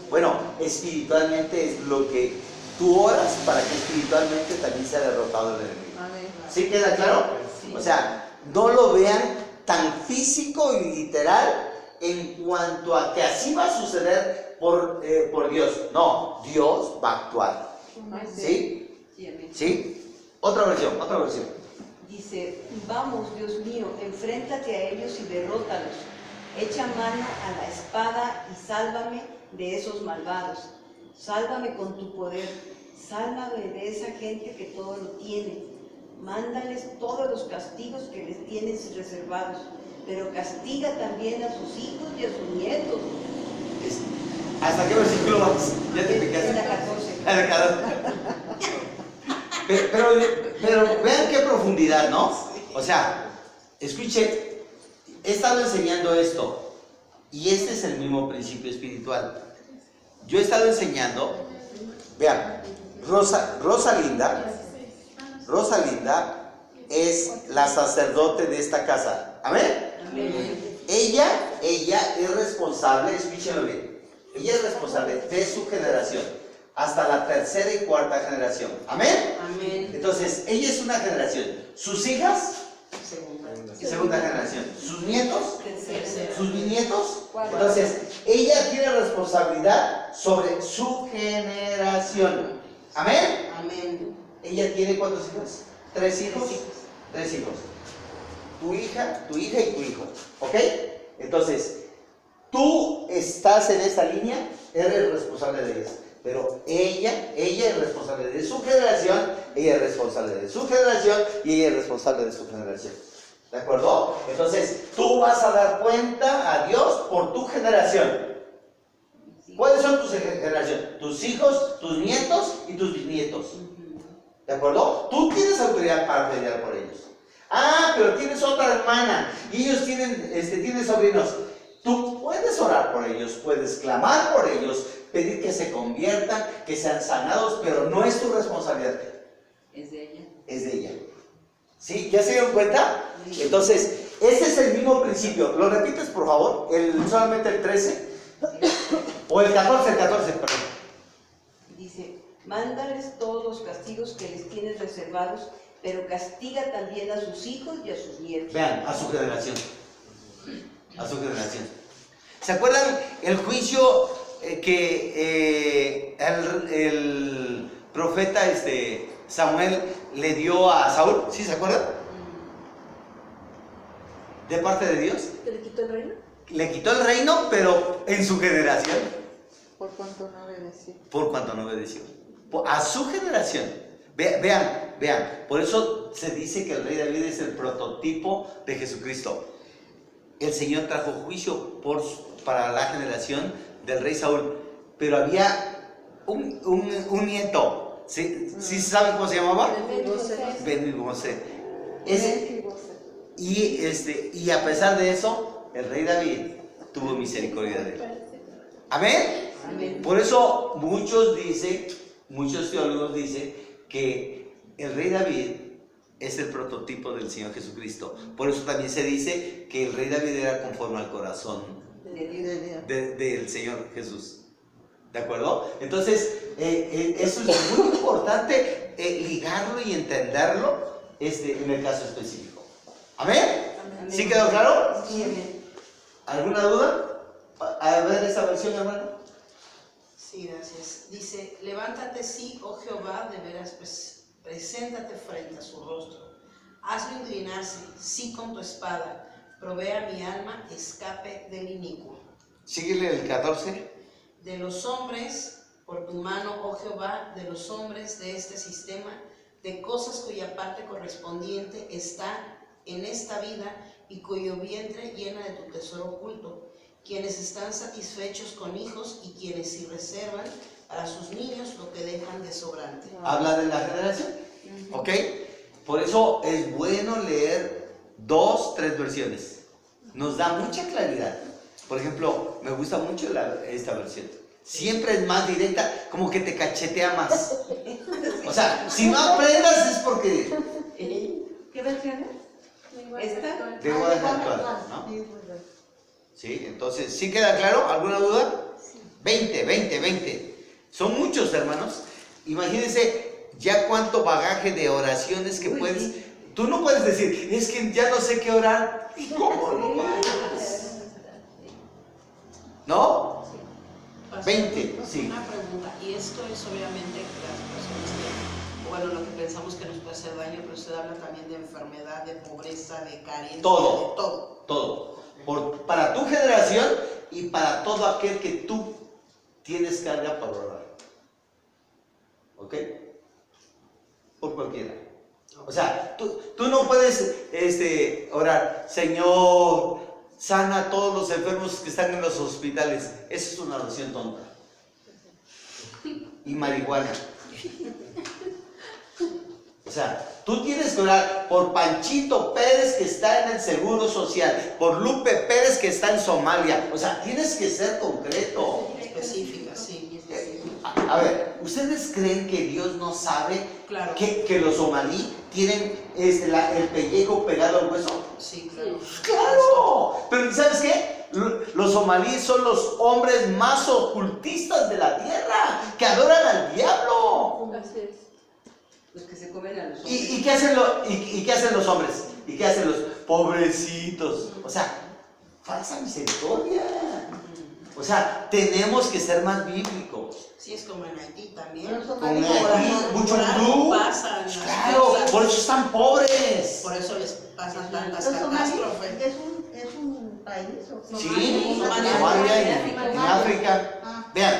Bueno, espiritualmente es lo que tú oras para que espiritualmente también sea derrotado el enemigo. Amén. ¿Sí queda claro? Sí. O sea, no lo vean tan físico y literal en cuanto a que así va a suceder por Dios. No, Dios va a actuar. ¿Sí? Sí, amén. ¿Sí? Otra versión. Dice, vamos, Dios mío, enfréntate a ellos y derrótalos. Echa mano a la espada y sálvame de esos malvados. Sálvame con tu poder. Sálvame de esa gente que todo lo tiene. Mándales todos los castigos que les tienes reservados, pero castiga también a sus hijos y a sus nietos. ¿Hasta qué versículo vas? Ya te picaste. En la 14. A la 14. Pero vean qué profundidad, ¿no? O sea, escuche, he estado enseñando esto y este es el mismo principio espiritual. Yo he estado enseñando, vean, Rosalinda es la sacerdote de esta casa. ¿Amén? Amén. Ella es responsable, escúchenlo bien, ella es responsable de su generación, hasta la tercera y cuarta generación. ¿Amén? Amén. Entonces, ella es una generación, sus hijas, segunda generación, sus nietos, Tercera. sus bisnietos. Entonces, ella tiene responsabilidad sobre su generación. ¿Amén? Amén. Ella tiene ¿cuántos hijos? 3 hijos. 3 hijos. Tu hija y tu hijo. ¿Ok? Entonces, tú estás en esa línea, eres responsable de ellas. Pero ella es responsable de su generación, ella es responsable de su generación y ella es responsable de su generación. ¿De acuerdo? Entonces, tú vas a dar cuenta a Dios por tu generación. ¿Cuáles son tus generaciones? Tus hijos, tus nietos y tus bisnietos. ¿De acuerdo? Tú tienes autoridad para pelear por ellos. Ah, pero tienes otra hermana y ellos tienen sobrinos. Tú puedes orar por ellos, puedes clamar por ellos, pedir que se conviertan, que sean sanados, pero no es tu responsabilidad. Es de ella. Es de ella. ¿Sí? ¿Ya se dieron cuenta? Entonces, ese es el mismo principio. ¿Lo repites, por favor? Solamente el 13. O el 14, perdón. Dice, mándales todos los castigos que les tienes reservados, pero castiga también a sus hijos y a sus nietos. Vean, a su generación. A su generación. ¿Se acuerdan el juicio que el profeta Samuel le dio a Saúl? ¿Sí se acuerdan? De parte de Dios. ¿Que le quitó el reino? Le quitó el reino, pero en su generación. Por cuanto no obedeció. Por cuanto no obedeció. A su generación. Vean. Por eso se dice que el rey David es el prototipo de Jesucristo. El Señor trajo juicio para la generación del rey Saúl. Pero había un nieto. ¿Sí saben cómo se llamaba? Ben-Bosé. Y a pesar de eso, el rey David tuvo misericordia de él. ¿Amén? Amén. Por eso muchos teólogos dicen que el rey David es el prototipo del Señor Jesucristo. Por eso también se dice que el rey David era conforme al corazón del Señor Jesús. ¿De acuerdo? Entonces, eso es muy importante ligarlo y entenderlo en el caso específico. ¿Amén? Amén. ¿Sí quedó claro? Sí, amén. ¿Alguna duda? A ver esta versión, hermano. Sí, gracias. Dice, levántate, sí, oh Jehová, de veras, preséntate frente a su rostro. Hazlo inclinarse, sí, con tu espada. Provee a mi alma escape del inicuo. Síguele el 14. De los hombres, por tu mano, oh Jehová, de los hombres de este sistema, de cosas cuya parte correspondiente está en esta vida y cuyo vientre llena de tu tesoro oculto, quienes están satisfechos con hijos y quienes sí reservan para sus niños lo que dejan de sobrante. Habla de la generación. ¿Ok? Por eso es bueno leer 2, 3 versiones. nos da mucha claridad. Por ejemplo, me gusta mucho esta versión. Siempre es más directa, como que te cachetea más. O sea, si no aprendas es porque... ¿Qué versión es? ¿Esta? De Guadalajara actual, ¿no? Sí, entonces, ¿sí queda claro? ¿Alguna duda? 20. Son muchos, hermanos. Imagínense ya cuánto bagaje de oraciones que puedes... Tú no puedes decir, es que ya no sé qué orar. ¿Cómo no vas? ¿No? 20, sí. Una pregunta, y esto es obviamente las personas que, bueno, lo que pensamos que nos puede hacer daño, pero usted habla también de enfermedad, de pobreza, de carencia, Todo. de todo. Todo. Para tu generación y para todo aquel que tú tienes carga para orar. ¿Ok? Por cualquiera. O sea, tú no puedes orar, Señor, sana a todos los enfermos que están en los hospitales. Esa es una oración tonta. Y marihuana. O sea, tú tienes que orar por Panchito Pérez que está en el Seguro Social, por Lupe Pérez que está en Somalia. O sea, tienes que ser concreto. Específica, sí. A ver, ¿ustedes creen que Dios no sabe Claro. que los somalí tienen el pellejo pegado al hueso? Sí, claro. ¡Claro! Pero ¿sabes qué? Los somalíes son los hombres más ocultistas de la tierra, que adoran al diablo. Así es. Los que se comen a los hombres. ¿Y qué hacen qué hacen los hombres? ¿Y qué hacen los pobrecitos? O sea, falsa misericordia. O sea, tenemos que ser más bíblicos. Sí, es como en Haití también. Con Haití, mucho vudú. Pasan las Claro, cosas. por eso están pobres. Por eso les pasan tantas ¿Los somalíes catástrofes. es un país? ¿O qué? Sí, Somalia. Somalia en África. Ah. Vean,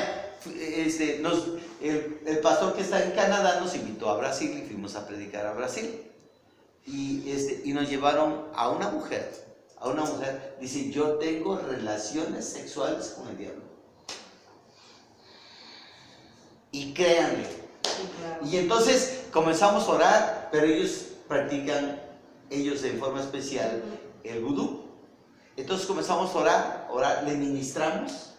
el pastor que está en Canadá nos invitó a Brasil y fuimos a predicar a Brasil. Y nos llevaron a una mujer. Dice, yo tengo relaciones sexuales con el diablo. Y créanme. Sí, claro. Y entonces comenzamos a orar, pero ellos practican, en forma especial, el vudú. Entonces comenzamos a orar, le ministramos.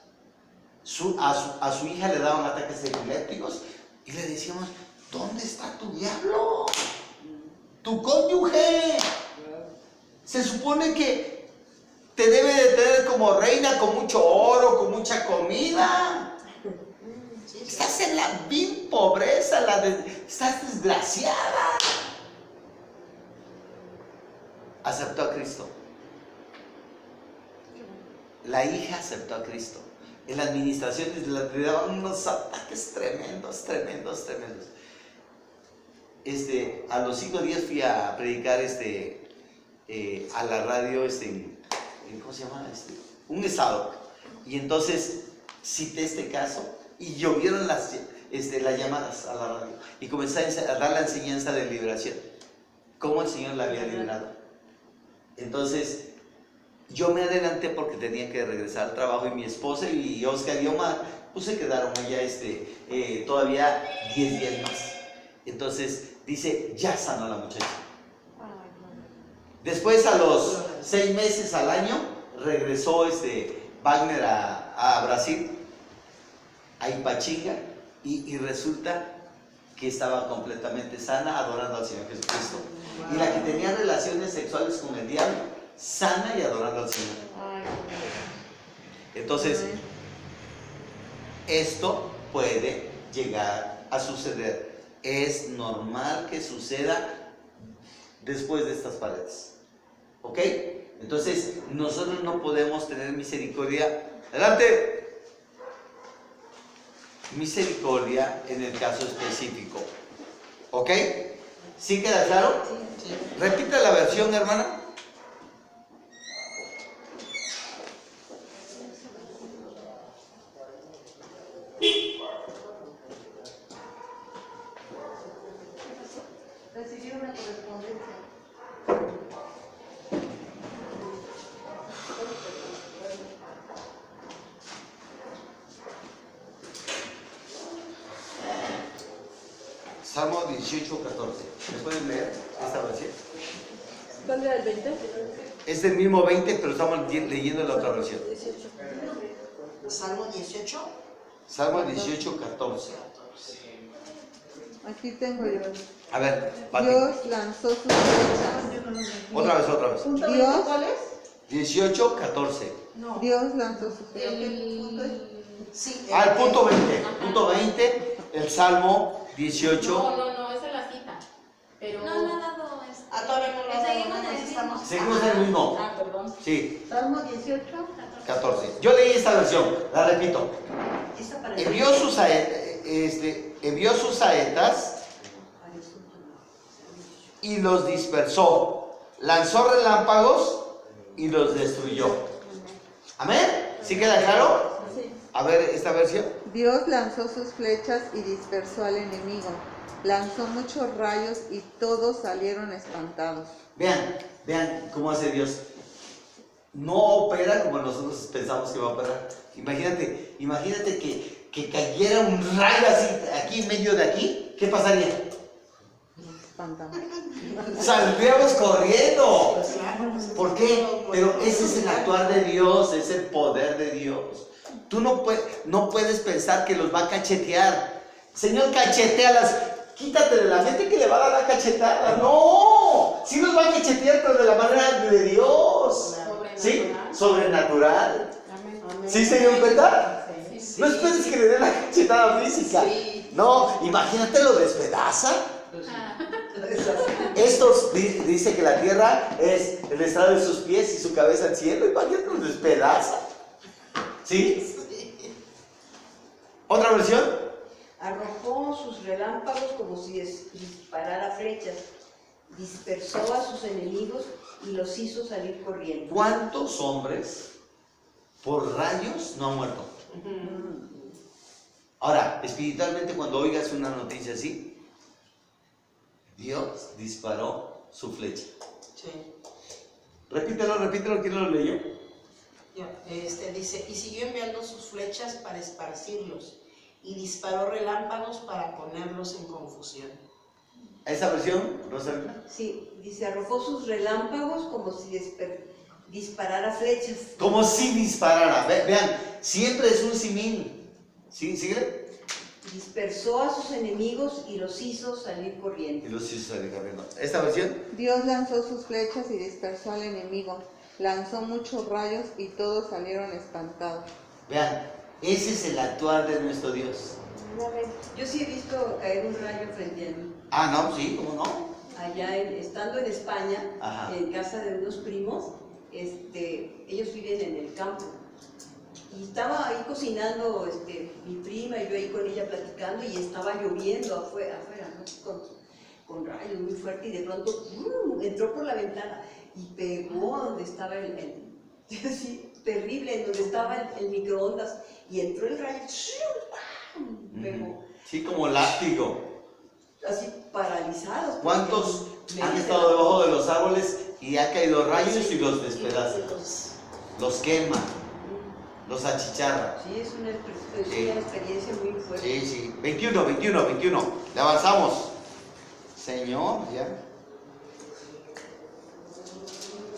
A su hija le daban ataques epilépticos y le decíamos, ¿dónde está tu diablo? Tu cónyuge. Se supone que te debe de tener como reina, con mucho oro, con mucha comida. Estás en la vil pobreza, estás desgraciada. Aceptó a Cristo. La hija aceptó a Cristo. En la administración le daban unos ataques tremendos. A los 5 días fui a predicar a la radio, ¿cómo se llama? Un estado. Y entonces cité este caso y llovieron las llamadas a la radio. Y comencé a dar la enseñanza de liberación. Cómo el Señor la había liberado. Entonces, yo me adelanté porque tenía que regresar al trabajo y mi esposa y Oscar y Omar, pues se quedaron allá todavía 10 días más. Entonces, dice, ya sanó la muchacha. Después, a los 6 meses al año, regresó Wagner a Brasil, a Ipachinga, y resulta que estaba completamente sana, adorando al Señor Jesucristo. Y la que tenía relaciones sexuales con el diablo, sana y adorando al Señor. Entonces, esto puede llegar a suceder. Es normal que suceda después de estas paredes. ¿Ok? Entonces, nosotros no podemos tener misericordia. ¡Adelante! Misericordia en el caso específico. ¿Ok? ¿Sí queda claro? Sí. Repita la versión, hermana. Recibí una correspondencia. Salmo 18, 14. ¿Me pueden leer esta versión? ¿Cuál era el 20? Es del mismo 20, pero estamos leyendo la otra versión. Salmo 18. Salmo 18, 14. Aquí tengo yo. A ver, Pati. Dios lanzó sus flechas. Otra vez. ¿Punto Dios. 20 cuál es? 18, 14. No. Dios lanzó sus flechas. Sí, El punto 20. Punto 20, el Salmo 18. No, esa es la cita. Pero... No, no ha dado eso. Todavía no lo ha Seguimos dado, en el nos estamos- Seguimos en el mismo. perdón. Sí, Salmo 18. 14. Yo leí esta versión, la repito. Esa para Envió sus saetas y los dispersó. Lanzó relámpagos y los destruyó. ¿Amén? ¿Sí queda claro? A ver esta versión. Dios lanzó sus flechas y dispersó al enemigo. Lanzó muchos rayos y todos salieron espantados. Vean cómo hace Dios. No opera como nosotros pensamos que va a operar. Imagínate que cayera un rayo así, aquí en medio de aquí. ¿Qué pasaría? Espantados. Saldríamos corriendo. ¿Por qué? Pero ese es el actuar de Dios, es el poder de Dios. Tú no puedes pensar que los va a cachetear. Señor, cachetealas. Quítate de la mente que le va a dar la cachetada. No, sí los va a cachetear, pero de la manera de Dios. ¿Sí? Sobrenatural. ¿Sí se dio cuenta? No esperes que le dé la cachetada física. No, imagínate lo despedaza. Estos dice que la tierra es el estrado de sus pies y su cabeza al cielo. Imagínate los despedaza. ¿Sí? ¿Otra versión? Arrojó sus relámpagos como si disparara flechas, dispersó a sus enemigos y los hizo salir corriendo. ¿Cuántos hombres por rayos no han muerto? Ahora, espiritualmente, cuando oigas una noticia así, Dios disparó su flecha. Sí. Repítelo, ¿quién lo leyó? Dice, y siguió enviando sus flechas para esparcirlos, y disparó relámpagos para ponerlos en confusión. ¿Esa versión, Rosalina? Sí, dice, arrojó sus relámpagos como si disparara flechas. Como si disparara. Vean, siempre es un simil. ¿Sí? ¿Síguele? Dispersó a sus enemigos y los hizo salir corriendo. Y los hizo salir corriendo. ¿Esta versión? Dios lanzó sus flechas y dispersó al enemigo. Lanzó muchos rayos y todos salieron espantados. Vean, ese es el actuar de nuestro Dios. Yo sí he visto caer un rayo frente a mí. Ah, no, sí, ¿cómo no? Allá, estando en España, Ajá. en casa de unos primos, ellos viven en el campo. Y estaba ahí cocinando mi prima y yo ahí con ella platicando y estaba lloviendo afuera, ¿no? Con rayos muy fuerte y de pronto entró por la ventana y pegó donde estaba así, terrible, en donde estaba el microondas y entró el rayo, pegó, Sí, como látigo. así paralizados. ¿Cuántos han estado debajo de los árboles y ha caído rayos y los despedaza? Los quema, los achicharra. Sí, es una Sí. experiencia muy fuerte. Sí. 21. Le avanzamos. Señor, ya.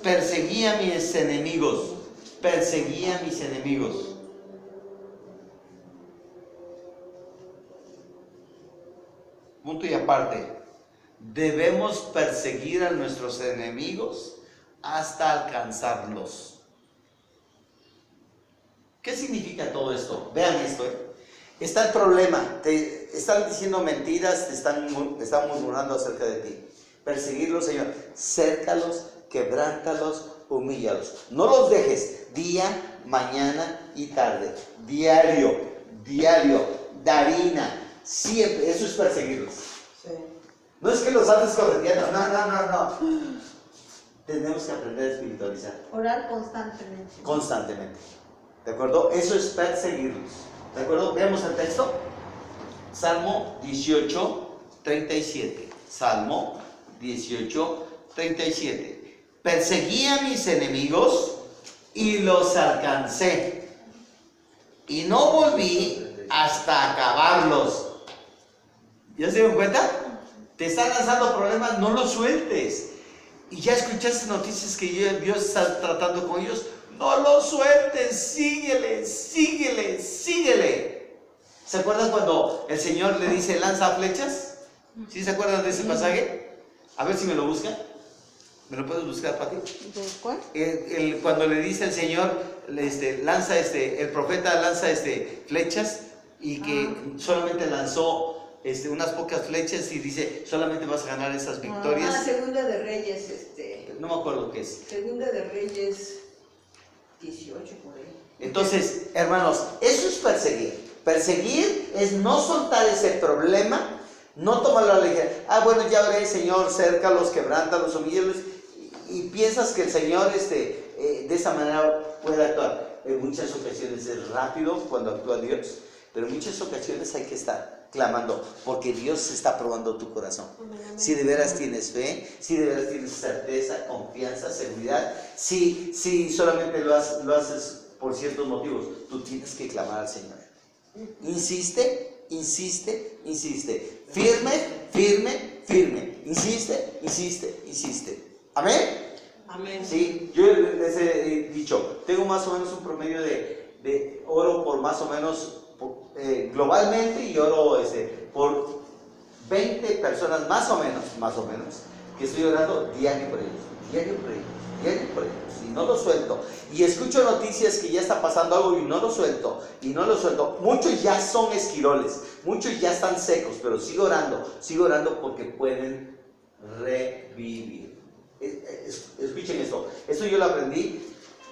Perseguía a mis enemigos. Punto y aparte. Debemos perseguir a nuestros enemigos hasta alcanzarlos. ¿Qué significa todo esto? Vean esto. Está el problema. Te están diciendo mentiras, te están murmurando acerca de ti. Perseguirlos, Señor. Cércalos, quebrántalos, humíllalos. No los dejes día, mañana y tarde. Diario, darina. Siempre. Eso es perseguirlos. Sí. No es que los andes correteando. No. Tenemos que aprender a espiritualizar. Orar constantemente. Constantemente. ¿De acuerdo? Eso es perseguirlos. ¿De acuerdo? Veamos el texto. Salmo 18, 37. Salmo 18, 37. Perseguí a mis enemigos y los alcancé. Y no volví hasta acabarlos. ¿Ya se dieron cuenta? Te están lanzando problemas, no los sueltes. y ya escuchaste noticias que Dios está tratando con ellos, no lo sueltes, síguele, síguele, síguele. ¿Se acuerdan cuando el Señor le dice lanza flechas? ¿Sí se acuerdan de ese pasaje? A ver si me lo buscan. ¿Me lo puedes buscar, Pati? ¿De cuál? Cuando le dice el Señor, lanza el profeta lanza flechas y que solamente lanzó unas pocas flechas y dice, solamente vas a ganar esas victorias. Segunda de Reyes, No me acuerdo qué es. Segunda de Reyes 18 por ahí. Entonces, hermanos, eso es perseguir. Perseguir es no soltar ese problema, no tomarlo a la ligera. Bueno, ya veré, Señor, cércalos, quebrántalos, humíllalos. Y piensas que el Señor de esa manera puede actuar. En muchas ocasiones es rápido cuando actúa Dios, pero en muchas ocasiones hay que estar clamando, porque Dios está probando tu corazón. Si de veras tienes fe, si de veras tienes certeza, confianza, seguridad, si solamente lo haces por ciertos motivos, tú tienes que clamar al Señor. Insiste, insiste, insiste. Firme, firme, firme. Insiste, insiste, insiste. ¿Amén? Amén. Sí, yo les he dicho, tengo más o menos un promedio de oro por más o menos globalmente, y oro por 20 personas más o menos, que estoy orando diario por ellos, diario por ellos, diario por ellos, y no lo suelto. Y escucho noticias que ya está pasando algo y no lo suelto, y no lo suelto. Muchos ya son esquiroles, muchos ya están secos, pero sigo orando porque pueden revivir. Escuchen esto yo lo aprendí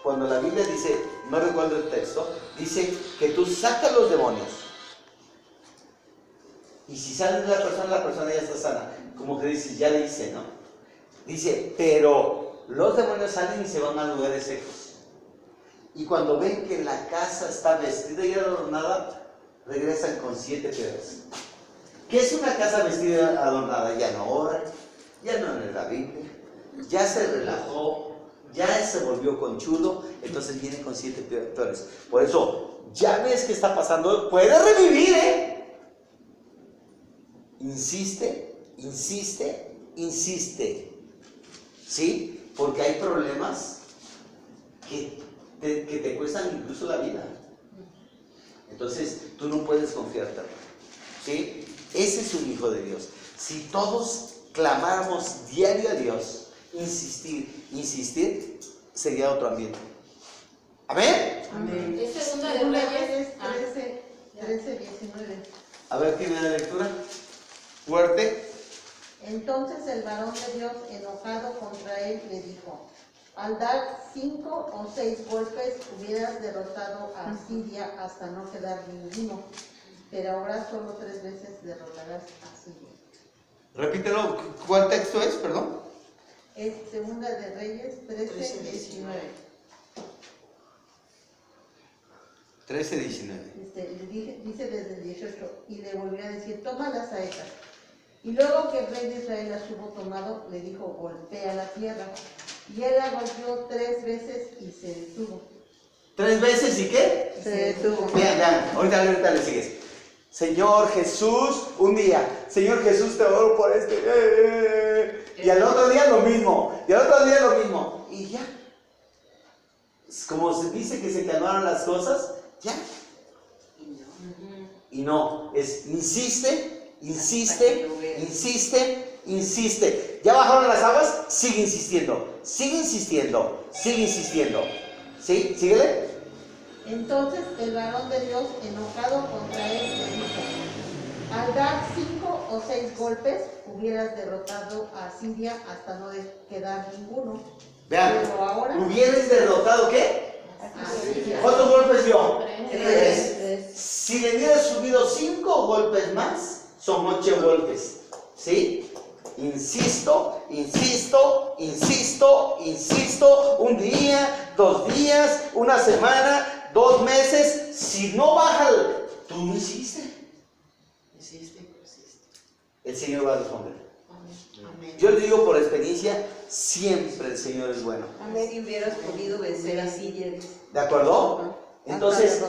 cuando la Biblia dice, no recuerdo el texto, dice que tú sacas los demonios y si sale de la persona ya está sana, como que dice, ya le hice, ¿no? Dice, pero los demonios salen y se van a lugares secos, y cuando ven que la casa está vestida y adornada, regresan con 7 piedras. ¿Qué es una casa vestida y adornada? Ya no ora, ya no lee la Biblia, ya se relajó, ya se volvió conchudo, entonces viene con 7 peores. Por eso, ya ves que está pasando, puede revivir, Insiste, insiste, insiste. ¿Sí? Porque hay problemas que te cuestan incluso la vida. Entonces, tú no puedes confiarte. ¿Sí? Ese es un hijo de Dios. Si todos clamáramos diario a Dios, insistir, sería otro ambiente. ¿Amén? Amén. Es segunda de Segunda de Reyes. Reyes 13, 19. A ver, ¿tiene la lectura? Fuerte. Entonces el varón de Dios, enojado contra él, le dijo: al dar 5 o 6 golpes hubieras derrotado a Siria hasta no quedar ninguno, pero ahora solo 3 veces derrotarás a Siria. Repítelo, ¿cuál texto es? Perdón. Es segunda de Reyes 13, 19. 13, 19. Dice desde el 18, y le volvió a decir: toma las saetas. Y luego que el rey de Israel las hubo tomado, le dijo: golpea la tierra. Y él la golpeó 3 veces y se detuvo. ¿3 veces y qué? Se detuvo. Vean, ahorita le sigues. Señor Jesús, un día, Señor Jesús, te oro por y al otro día lo mismo, y al otro día lo mismo, y ya. Como se dice que se calmaron las cosas, ya. Y no, es insiste, insiste, insiste, insiste. ¿Ya bajaron las aguas? Sigue insistiendo, sigue insistiendo, sigue insistiendo. ¿Sí? ¿Síguele? Entonces el varón de Dios, enojado contra él, le dijo: al dar 5 o 6 golpes hubieras derrotado a Siria hasta no quedar ninguno. Vean, Pero ahora, ¿hubieras derrotado qué? a Siria. ¿Cuántos golpes dio? 3. Si le hubieras subido 5 golpes más, son 8 golpes. ¿Sí? Insisto, insisto, insisto, insisto. 1 día, 2 días, 1 semana, 2 meses. Si no baja, tú no insistes. Insiste, persiste. El Señor va a responder. Amén. Yo le digo por experiencia, siempre el Señor es bueno. Si hubieras podido vencer a Siria. ¿De acuerdo? Entonces,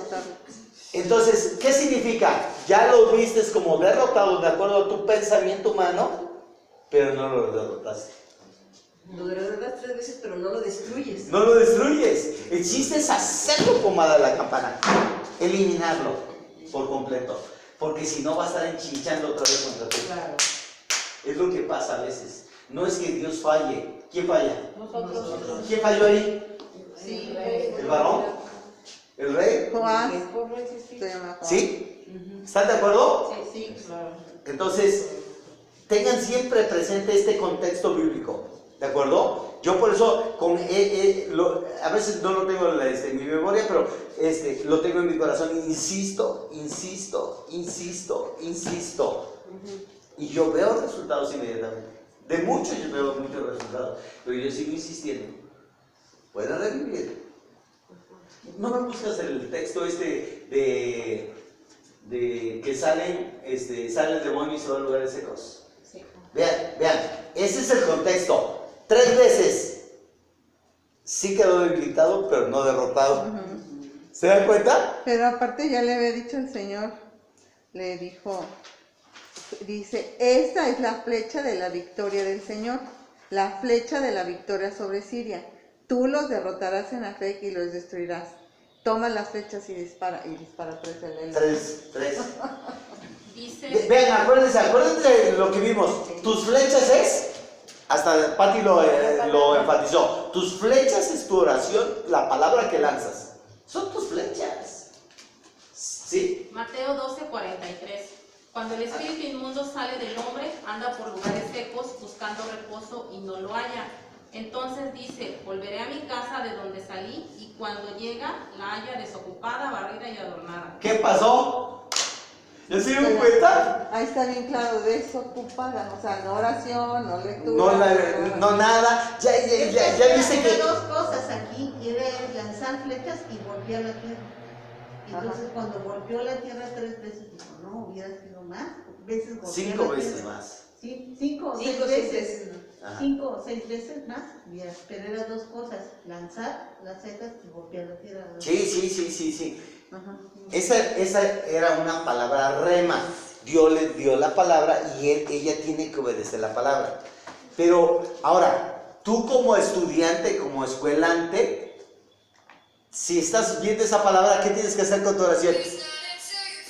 Entonces, ¿qué significa? Ya lo vistes como derrotado de acuerdo a tu pensamiento humano, pero no lo derrotaste. Lo derribas 3 veces, pero no lo destruyes. No lo destruyes. El chiste es hacerlo pomada la campana. Eliminarlo por completo. Porque si no va a estar enchinchando otra vez contra ti. Claro. Es lo que pasa a veces. No es que Dios falle. ¿Quién falla? Nosotros. ¿Quién falló ahí? Sí, ¿El varón? ¿El rey? Joás, Sí, se llama Joás. ¿Sí? ¿Están de acuerdo? sí, claro. Entonces, tengan siempre presente este contexto bíblico, ¿de acuerdo? Yo por eso, a veces no lo tengo en mi memoria, pero lo tengo en mi corazón. Insisto. Y yo veo resultados inmediatamente. De muchos yo veo muchos resultados, pero yo sigo insistiendo. Pueden revivir. ¿No me buscas el texto de que sale el demonio y se va a lugares secos? Sí. Vean, ese es el contexto. 3 veces. Sí quedó debilitado, pero no derrotado. ¿Se dan cuenta? Pero aparte ya le había dicho el Señor, le dice, esta es la flecha de la victoria del Señor, la flecha de la victoria sobre Siria. Tú los derrotarás en Afec y los destruirás. Toma las flechas y dispara 3 3. Dice, Vean, acuérdense de lo que vimos. Tus flechas es, hasta Pati lo enfatizó, tus flechas es tu oración, la palabra que lanzas. Son tus flechas. ¿Sí? Mateo 12:43. Cuando el espíritu inmundo sale del hombre, anda por lugares secos buscando reposo y no lo halla. Entonces dice, volveré a mi casa de donde salí, y cuando llega la halla desocupada, barrida y adornada. ¿Qué pasó? ¿Ya se dieron cuenta? Ahí está bien claro, desocupada, o sea, no oración, no lectura. No nada. Ya dice Era que... 2 cosas aquí, era lanzar flechas y golpear la tierra. Entonces cuando golpeó la tierra 3 veces, dijo, no, hubiera sido más veces golpear 5 la veces tierra. más. Sí, 5 o 6 5 o 6 veces. veces. Ajá. 5 o 6 veces más, hubiera, pero eran 2 cosas, lanzar las setas y golpear la tierra. Sí. Ajá. Esa era una palabra rema. Dios le dio la palabra y ella tiene que obedecer la palabra. Pero ahora, tú como estudiante, como escuelante, si estás viendo esa palabra, ¿qué tienes que hacer con tu oración?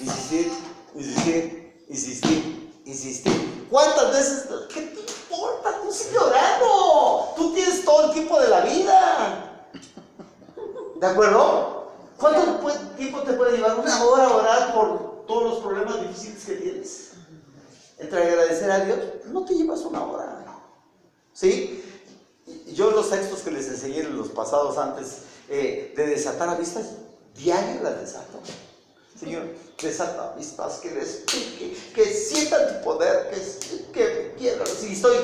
Insistir. ¿Cuántas veces? ¿Qué te importa? Tú sigue orando. Tú tienes todo el tiempo de la vida. ¿De acuerdo? ¿Cuánto tiempo te puede llevar? 1 hora a orar por todos los problemas difíciles que tienes. Entre agradecer a Dios, no te llevas 1 hora. ¿Sí? Yo los textos que les enseñé en los pasados antes de desatar avispas, diario las desato. Señor, desata avispas, que sientan tu poder, que quiero. Si estoy,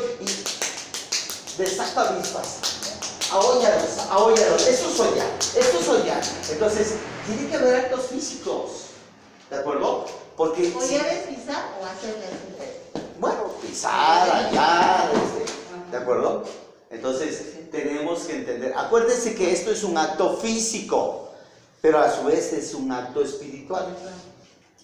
desata avispas. Ahóllalos, esto soy ya. Entonces, tiene que haber actos físicos, ¿de acuerdo? Porque O ya es pisar o hacerle así. bueno, pisar, hallar, ¿de acuerdo? Entonces, tenemos que entender, acuérdense que esto es un acto físico, pero a su vez es un acto espiritual,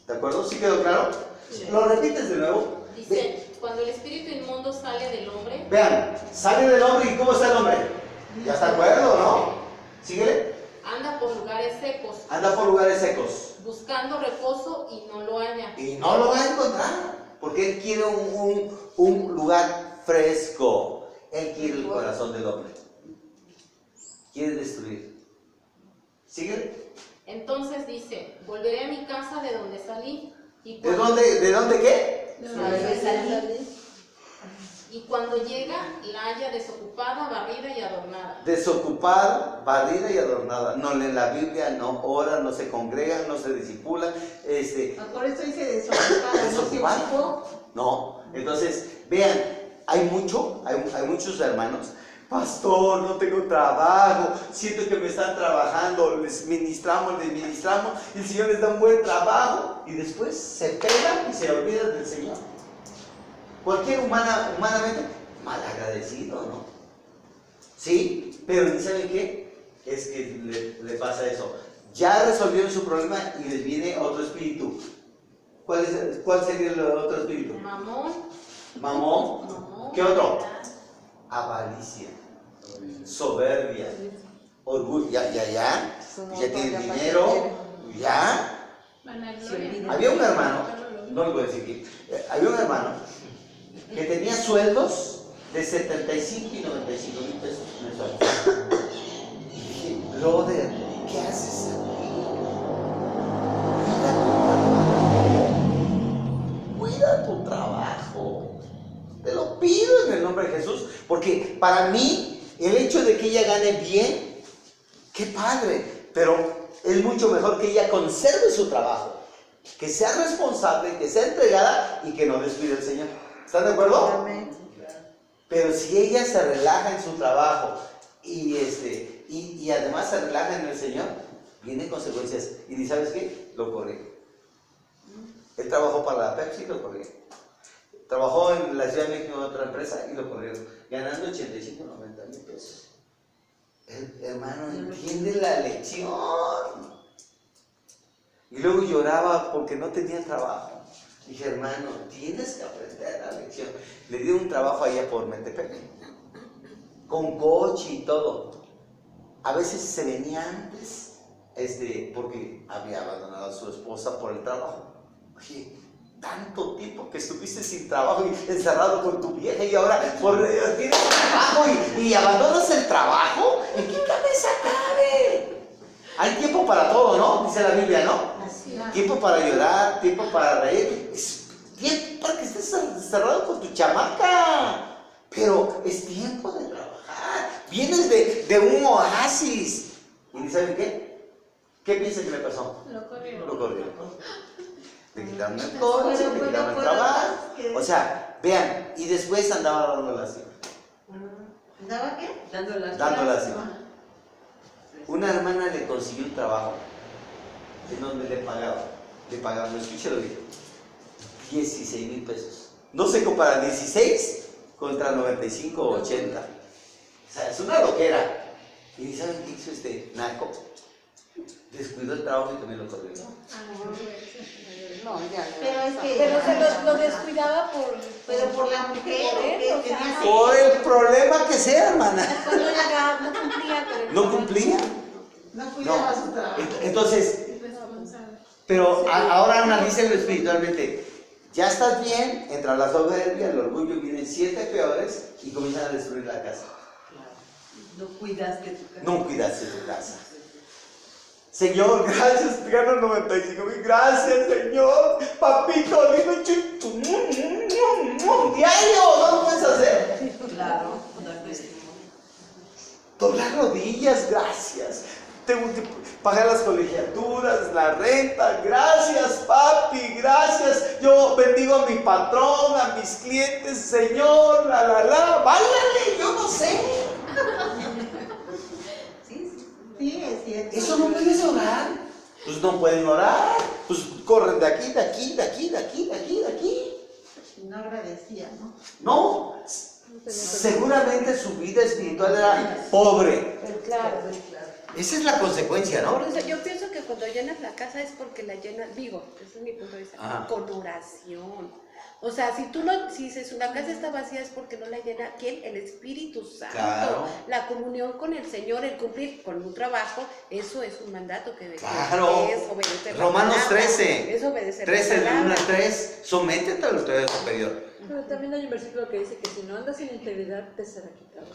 ¿de acuerdo? ¿Sí quedó claro? Sí. ¿Lo repites de nuevo? Dice, cuando el espíritu inmundo sale del hombre, Vean, sale del hombre y ¿cómo está el hombre? Ya está de acuerdo, ¿no? Síguele. anda por lugares secos, Anda por lugares secos. buscando reposo y no lo halla. Y no lo va a encontrar, porque él quiere un lugar fresco. Él quiere el corazón del hombre. Quiere destruir. ¿Sigue? Entonces dice, volveré a mi casa de donde salí. Y ¿De dónde qué? De donde salí. Y cuando llega, la halla desocupada, barrida y adornada. Desocupada, barrida y adornada. No lee la Biblia, no ora, no se congrega, no se discipula. Por eso dice desocupada, no se ocupó. No. Entonces, vean, hay muchos hermanos. Pastor, no tengo trabajo, siento que me están trabajando, les ministramos, y el Señor les da un buen trabajo y después se pegan y se olvidan del Señor. Cualquier humanamente malagradecido, ¿no? Sí, pero ¿y saben qué? Es que le pasa eso. Ya resolvieron su problema y les viene otro espíritu. ¿Cuál sería el otro espíritu? Mamón. Mamón. ¿Qué otro? Avaricia. Soberbia, orgullo, ya, ya Su tiene motor, ya dinero, para ya. Vanagloria. Había un hermano, no le voy a decir que, había un hermano que tenía sueldos de 75 y 95 mil pesos mensuales. Y dije, brother, ¿qué haces aquí? Cuida tu trabajo. Te lo pido en el nombre de Jesús, porque para mí el hecho de que ella gane bien, qué padre, pero es mucho mejor que ella conserve su trabajo, que sea responsable, que sea entregada y que no descuide al Señor. ¿Están de acuerdo? Amén. Pero si ella se relaja en su trabajo y además se relaja en el Señor, vienen consecuencias. Y ni sabes qué, lo corrí. Él trabajó para la Pepsi y lo corrí. Trabajó en la Ciudad de México en otra empresa y lo corrieron, ganando 85, 90 mil pesos. Hermano, entiende la lección. Y luego lloraba porque no tenía trabajo. Dije, hermano, tienes que aprender la lección. Le di un trabajo allá por Metepec, con coche y todo. A veces se venía antes, porque había abandonado a su esposa por el trabajo. Oye, tanto tiempo que estuviste sin trabajo y encerrado con tu vieja y ahora tienes trabajo y abandonas el trabajo. ¿En qué cabeza cabe? Hay tiempo para todo, ¿no? Dice la Biblia, ¿no? Así es. Tiempo para llorar, tiempo para reír. Es tiempo para que estés encerrado con tu chamaca. Pero es tiempo de trabajar. Vienes de un oasis. ¿Y saben qué? ¿Qué piensan que le pasó? Lo corrieron. Lo corrieron. Le quitaron el coche, le quitaron el trabajo. O sea, vean, y después andaba dando lástima. ¿Daba qué? Dando lástima. Una hermana le consiguió un trabajo en donde le pagaban, escúchalo bien, 16 mil pesos. No se compara 16 contra 95 o 80. O sea, es una loquera. ¿Y saben qué hizo naco? Descuidó el trabajo y también lo corrió. No, ya. Pero es que. Pero se lo descuidaba por la mujer, por él, ¿o o qué? sea, Tenía- Por el problema que sea, hermana. pues no llegaba, no cumplía con el ¿No cumplía? No cuidaba su trabajo. Entonces, pero ahora analícenlo espiritualmente. Ya estás bien, entra la soberbia, el orgullo, vienen 7 peores y comienzan a destruir la casa. No cuidaste tu casa. No cuidaste tu casa. Señor, gracias, te gano 95,000. Gracias, Señor. Papito, dime chuchu. Diario, ¿no lo puedes hacer? Claro, dar testimonio. Doblar rodillas, gracias. Tengo que pagar las colegiaturas, la renta, gracias, papi, gracias. Yo bendigo a mi patrón, a mis clientes, Señor, báilale, yo no sé. Sí, es cierto. ¿Eso no puedes orar? Pues no pueden orar, pues corren de aquí, de aquí, de aquí, de aquí, de aquí, de aquí. No agradecía, ¿no? No, seguramente su vida espiritual era pobre. Claro. Esa es la consecuencia, ¿no? Por eso yo pienso que cuando llenas la casa es porque la llenas, ese es mi punto de vista, Ajá. con oración. O sea, si la casa está vacía es porque no la llena, ¿quién? El Espíritu Santo. Claro. La comunión con el Señor, el cumplir con un trabajo, eso es un mandato que Claro. es obedecer la Romanos palabra, 13. Es obedecer 13 la del 1 palabra. al 3. Sométete a la autoridad superior. Pero también hay un versículo que dice que si no andas en integridad te será quitado.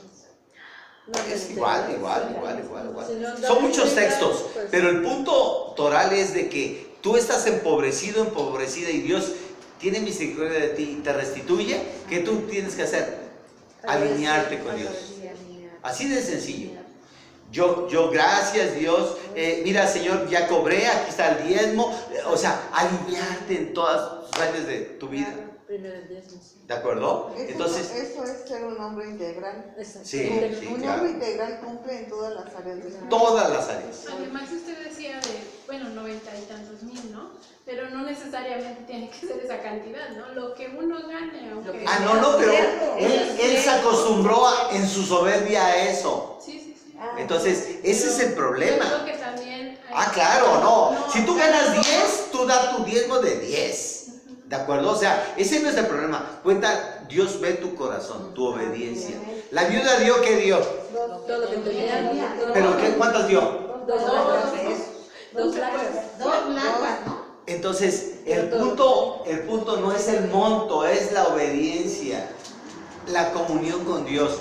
No andas Es en igual. integridad. Si no andas Son en muchos integridad, textos, pues, pero el punto toral es de que tú estás empobrecido, empobrecida y Dios tiene misericordia de ti y te restituye. ¿Qué tú tienes que hacer? Alinearte con Dios. Así de sencillo. Yo gracias Dios, mira Señor, ya cobré, aquí está el diezmo. O sea, alinearte en todas las áreas de tu vida. primero el diezmo, sí. ¿De acuerdo? Eso, Entonces, eso es ser un hombre integral. Exacto. sí, Un claro. hombre integral cumple en todas las áreas de su vida. Todas las áreas. Además usted decía de, bueno, 90 y tantos mil, ¿no? Pero no necesariamente tiene que ser esa cantidad, ¿no? Lo que uno gane, aunque... Ah, no, pero él se acostumbró en su soberbia a eso. Sí, sí, sí. Entonces, ese es el Yo problema. creo que también... Ah, claro, no. Si tú ganas 10, tú das tu diezmo de 10. ¿De acuerdo? O sea, ese no es el problema. Cuenta Dios ve tu corazón, tu obediencia. La viuda dio, ¿qué dio? Todo lo que tenía. ¿Pero qué? ¿Cuántas dio? Dos blancas. Dos blancas, ¿no? Entonces, el punto no es el monto, es la obediencia, la comunión con Dios.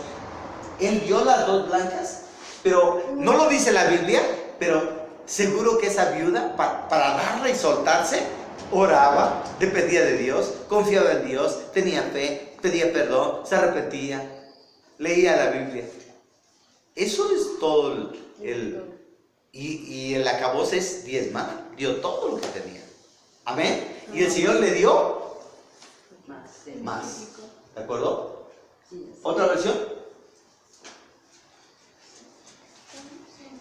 Él dio las dos blancas, pero no lo dice la Biblia, pero seguro que esa viuda, para darla y soltarse, oraba, dependía de Dios, confiaba en Dios, tenía fe, pedía perdón, se arrepentía, leía la Biblia. Eso es todo y el acabose es diezmar, dio todo lo que tenía. Amén. Y el Señor le dio más. ¿De acuerdo? ¿Otra versión?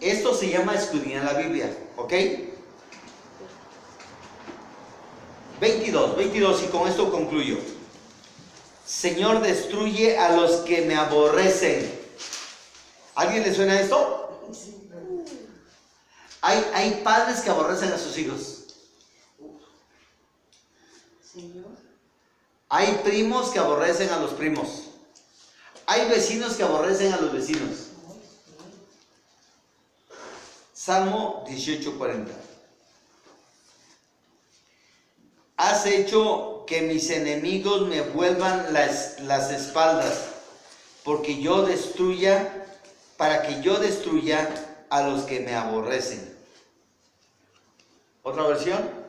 Esto se llama escudriñar la Biblia, ¿ok? 22, y con esto concluyo. Señor, destruye a los que me aborrecen. ¿Alguien le suena esto? Hay padres que aborrecen a sus hijos. Hay primos que aborrecen a los primos. Hay vecinos que aborrecen a los vecinos. Salmo 18:40. Has hecho que mis enemigos me vuelvan las espaldas, para que yo destruya a los que me aborrecen. ¿Otra versión?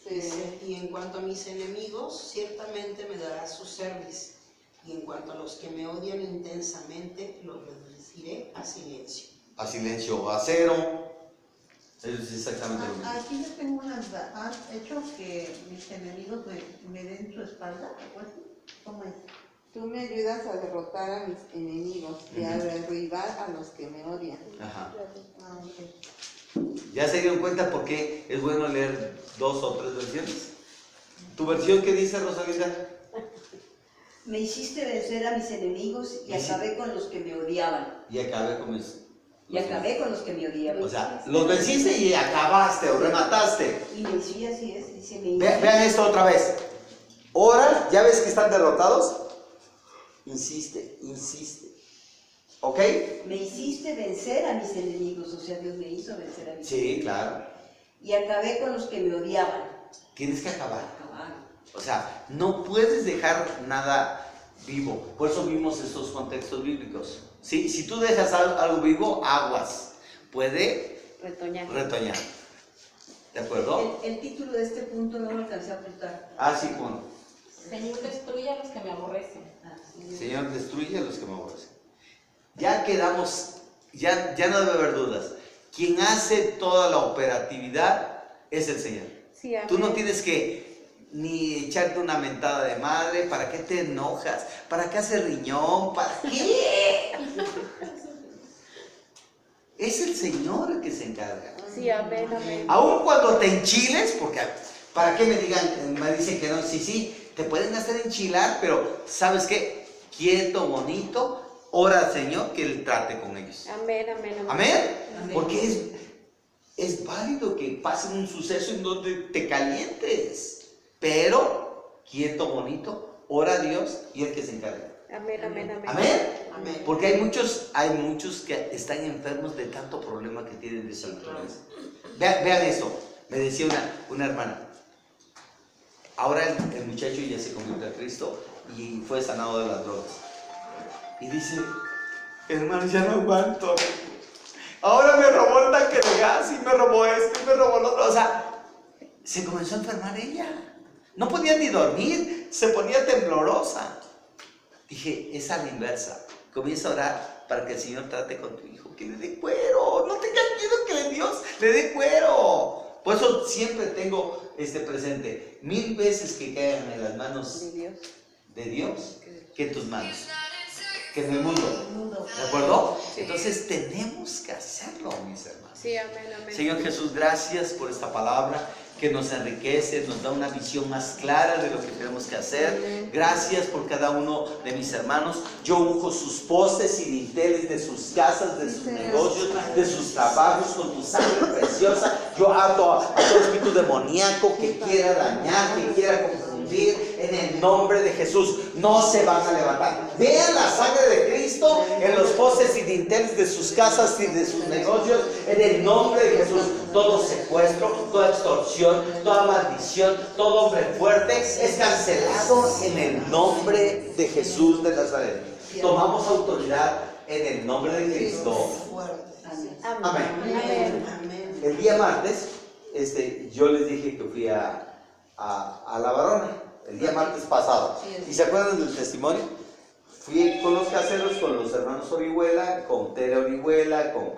Dice, y en cuanto a mis enemigos, ciertamente me darás su cerviz, y en cuanto a los que me odian intensamente, los reduciré a silencio. A silencio o a cero. Eso es exactamente lo mismo. Aquí yo tengo una duda. ¿Has hecho que mis enemigos me den su espalda? ¿Cómo es? Tú me ayudas a derrotar a mis enemigos y a derribar a los que me odian. Ajá. Ah, ok. ¿Ya se dieron cuenta por qué es bueno leer 2 o 3 versiones? ¿Tu versión qué dice, Rosalinda? Me hiciste vencer a mis enemigos y acabé con los que me odiaban. Y acabé con los que me odiaban. O sea, los venciste y acabaste o remataste. Y me sí, así es. Dice, me Vean esto otra vez. Ora, ya ves que están derrotados. Insiste. ¿Ok? Me hiciste vencer a mis enemigos, o sea, Dios me hizo vencer a mis enemigos. Sí, claro. Y acabé con los que me odiaban. Tienes que acabar. O sea, no puedes dejar nada vivo. Por eso vimos estos contextos bíblicos. ¿Sí? Si tú dejas algo vivo, aguas. Puede Retoñar. ¿De acuerdo? El título de este punto no lo alcancé a apuntar. Ah, sí, bueno. Señor, destruye a los que me aborrecen. Señor, destruye a los que me aborrecen. Ya quedamos, ya no debe haber dudas. Quien hace toda la operatividad es el Señor. Sí, Tú no tienes que ni echarte una mentada de madre. ¿Para qué te enojas? ¿Para qué haces riñón? ¿Para qué? Es el Señor el que se encarga. Sí, amén, amén. Aun cuando te enchiles, porque para qué me dicen que no, sí, te pueden hacer enchilar, pero ¿sabes qué? Quieto, bonito, ora al Señor que Él trate con ellos. Amén, amén, amén. Amén. Porque es válido que pase un suceso en donde te calientes, pero quieto, bonito, ora a Dios y Él que se encarga. Amén, amén, amén. Amén. Porque hay muchos que están enfermos de tanto problema que tienen de esa naturaleza. Vean esto, me decía una hermana. Ahora el muchacho ya se convirtió a Cristo y fue sanado de las drogas. Y dice, hermano, ya no aguanto. Ahora me robó el tanque de gas y me robó esto y me robó lo otro. O sea, se comenzó a enfermar ella. No podía ni dormir, se ponía temblorosa. Dije, es a la inversa. Comienza a orar para que el Señor trate con tu hijo, que le dé cuero. No tengas miedo que Dios le dé cuero. Por eso siempre tengo presente, 1000 veces que caigan en las manos de Dios que en tus manos, que en el mundo. ¿De acuerdo? Entonces tenemos que hacerlo, mis hermanos. Sí, amén, amén. Señor Jesús, gracias por esta palabra que nos enriquece, nos da una visión más clara de lo que tenemos que hacer. Gracias por cada uno de mis hermanos. Yo unjo sus postes y dinteles de sus casas, de sus negocios, de sus trabajos con tu sangre preciosa. Yo ato a todo espíritu demoníaco que quiera dañar, que quiera confundir, hundir en el nombre de Jesús. No se van a levantar. Vean la sangre de Cristo en los postes y dinteles de sus casas y de sus negocios, en el nombre de Jesús. Todo secuestro, toda extorsión, toda maldición, todo hombre fuerte es cancelado en el nombre de Jesús de Nazaret. Tomamos autoridad en el nombre de Cristo. Amén. El día martes, yo les dije que fui a La Varona, el día martes pasado. ¿Y se acuerdan del testimonio? Fui con los caseros, con los hermanos Orihuela, con Tere Orihuela, con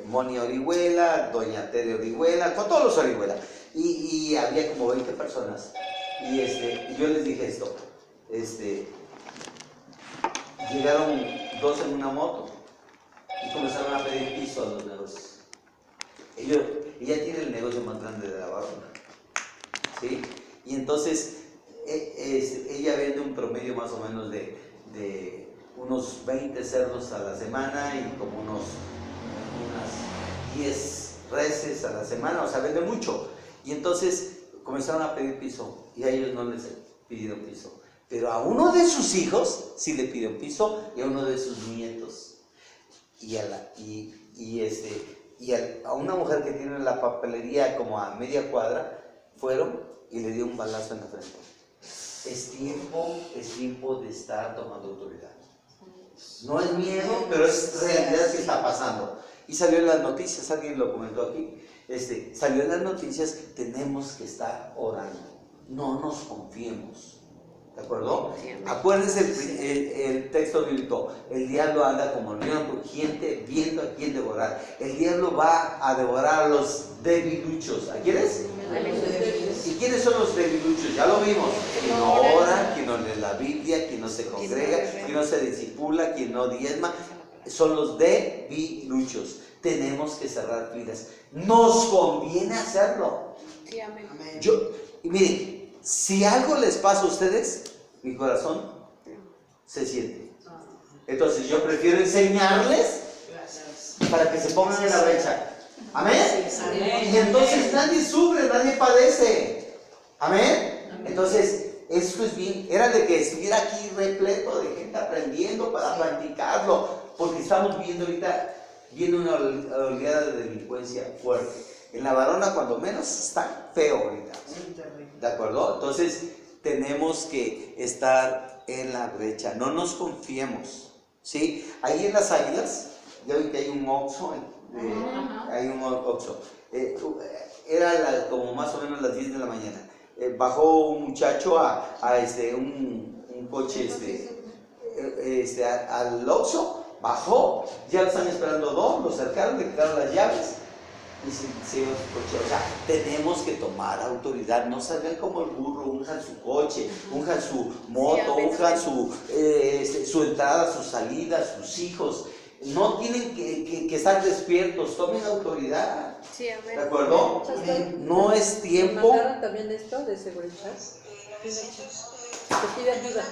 Moni Orihuela, doña Tere Orihuela, con todos los Orihuela. Y había como 20 personas. Y yo les dije esto. Llegaron 2 en una moto y comenzaron a pedir piso a los negocios. Ella tiene el negocio más grande de La Varona, ¿sí? Y entonces ella vende un promedio más o menos de unos 20 cerdos a la semana y como unas 10 reses a la semana, o sea, vende mucho. Y entonces comenzaron a pedir piso y a ellos no les pidieron piso. Pero a uno de sus hijos sí le pidió piso y a uno de sus nietos. A una mujer que tiene la papelería como a media cuadra, fueron y le dio un balazo en la frente. Es tiempo de estar tomando autoridad. No es miedo, pero es realidad que está pasando. Y salió en las noticias, alguien lo comentó aquí, salió en las noticias, tenemos que estar orando. No nos confiemos. ¿De acuerdo? Acuérdense el texto bíblico. El diablo anda como león rugiente viendo a quién devorar. El diablo va a devorar a los debiluchos. ¿A quiénes? ¿Y quiénes son los debiluchos? Ya lo vimos. Quien no ora, quien no lee la Biblia, quien no se congrega, quien no se discipula, quien no diezma. Son los debiluchos. Tenemos que cerrar filas. Nos conviene hacerlo. Sí, amén. Y miren, si algo les pasa a ustedes, mi corazón se siente. Entonces yo prefiero enseñarles para que se pongan en la brecha. ¿Amén? Y entonces nadie sufre, nadie padece. ¿Amén? Entonces, esto es bien. Era de que estuviera aquí repleto de gente aprendiendo para practicarlo. Porque estamos viendo ahorita, una oleada de delincuencia fuerte. En La Varona, cuando menos, está feo ahorita. ¿De acuerdo? Entonces, tenemos que estar en la brecha. No nos confiemos. ¿Sí? Ahí en Las Águilas, ya ven que hay un Oxxo. Hay un Oxxo. Era como más o menos las 10 de la mañana. Bajó un muchacho a un coche al Oxxo. Bajó, ya lo están esperando 2, lo cercaron, le quitaron las llaves y se iba a su coche. O sea, tenemos que tomar autoridad, no salgan como el burro, unjan su coche, unjan su moto, unjan su entrada, su salida, sus hijos. No tienen que estar despiertos, tomen autoridad. Sí, amén. ¿De acuerdo? No es tiempo. ¿Mandaron también esto de seguridad? Que pide ayuda.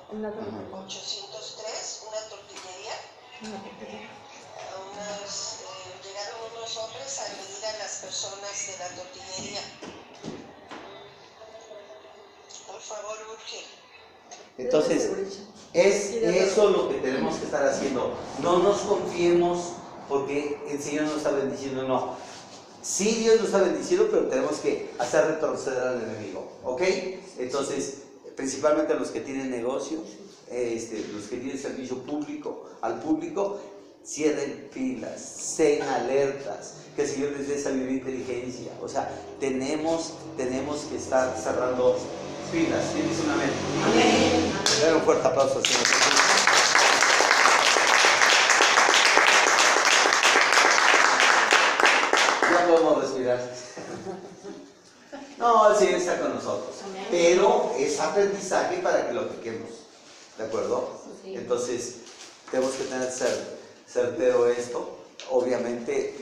Una 803, una tortillería. Llegaron unos hombres a agredir a las personas de la tortillería. Por favor, urge. Entonces, es eso lo que tenemos que estar haciendo. No nos confiemos porque el Señor nos está bendiciendo, no. Sí, Dios nos está bendiciendo, pero tenemos que hacer retroceder al enemigo, ¿ok? Entonces, principalmente los que tienen negocio, los que tienen servicio público, al público, cierren filas, sean alertas, que el Señor les dé sabiduría e inteligencia. O sea, tenemos que estar cerrando filas. ¿Quién dice un amén? Amén. Dale un fuerte aplauso al Señor Jesús. Ya podemos respirar. No, el Señor está con nosotros, pero es aprendizaje para que lo apliquemos, ¿de acuerdo? Entonces, tenemos que tener certero esto, obviamente.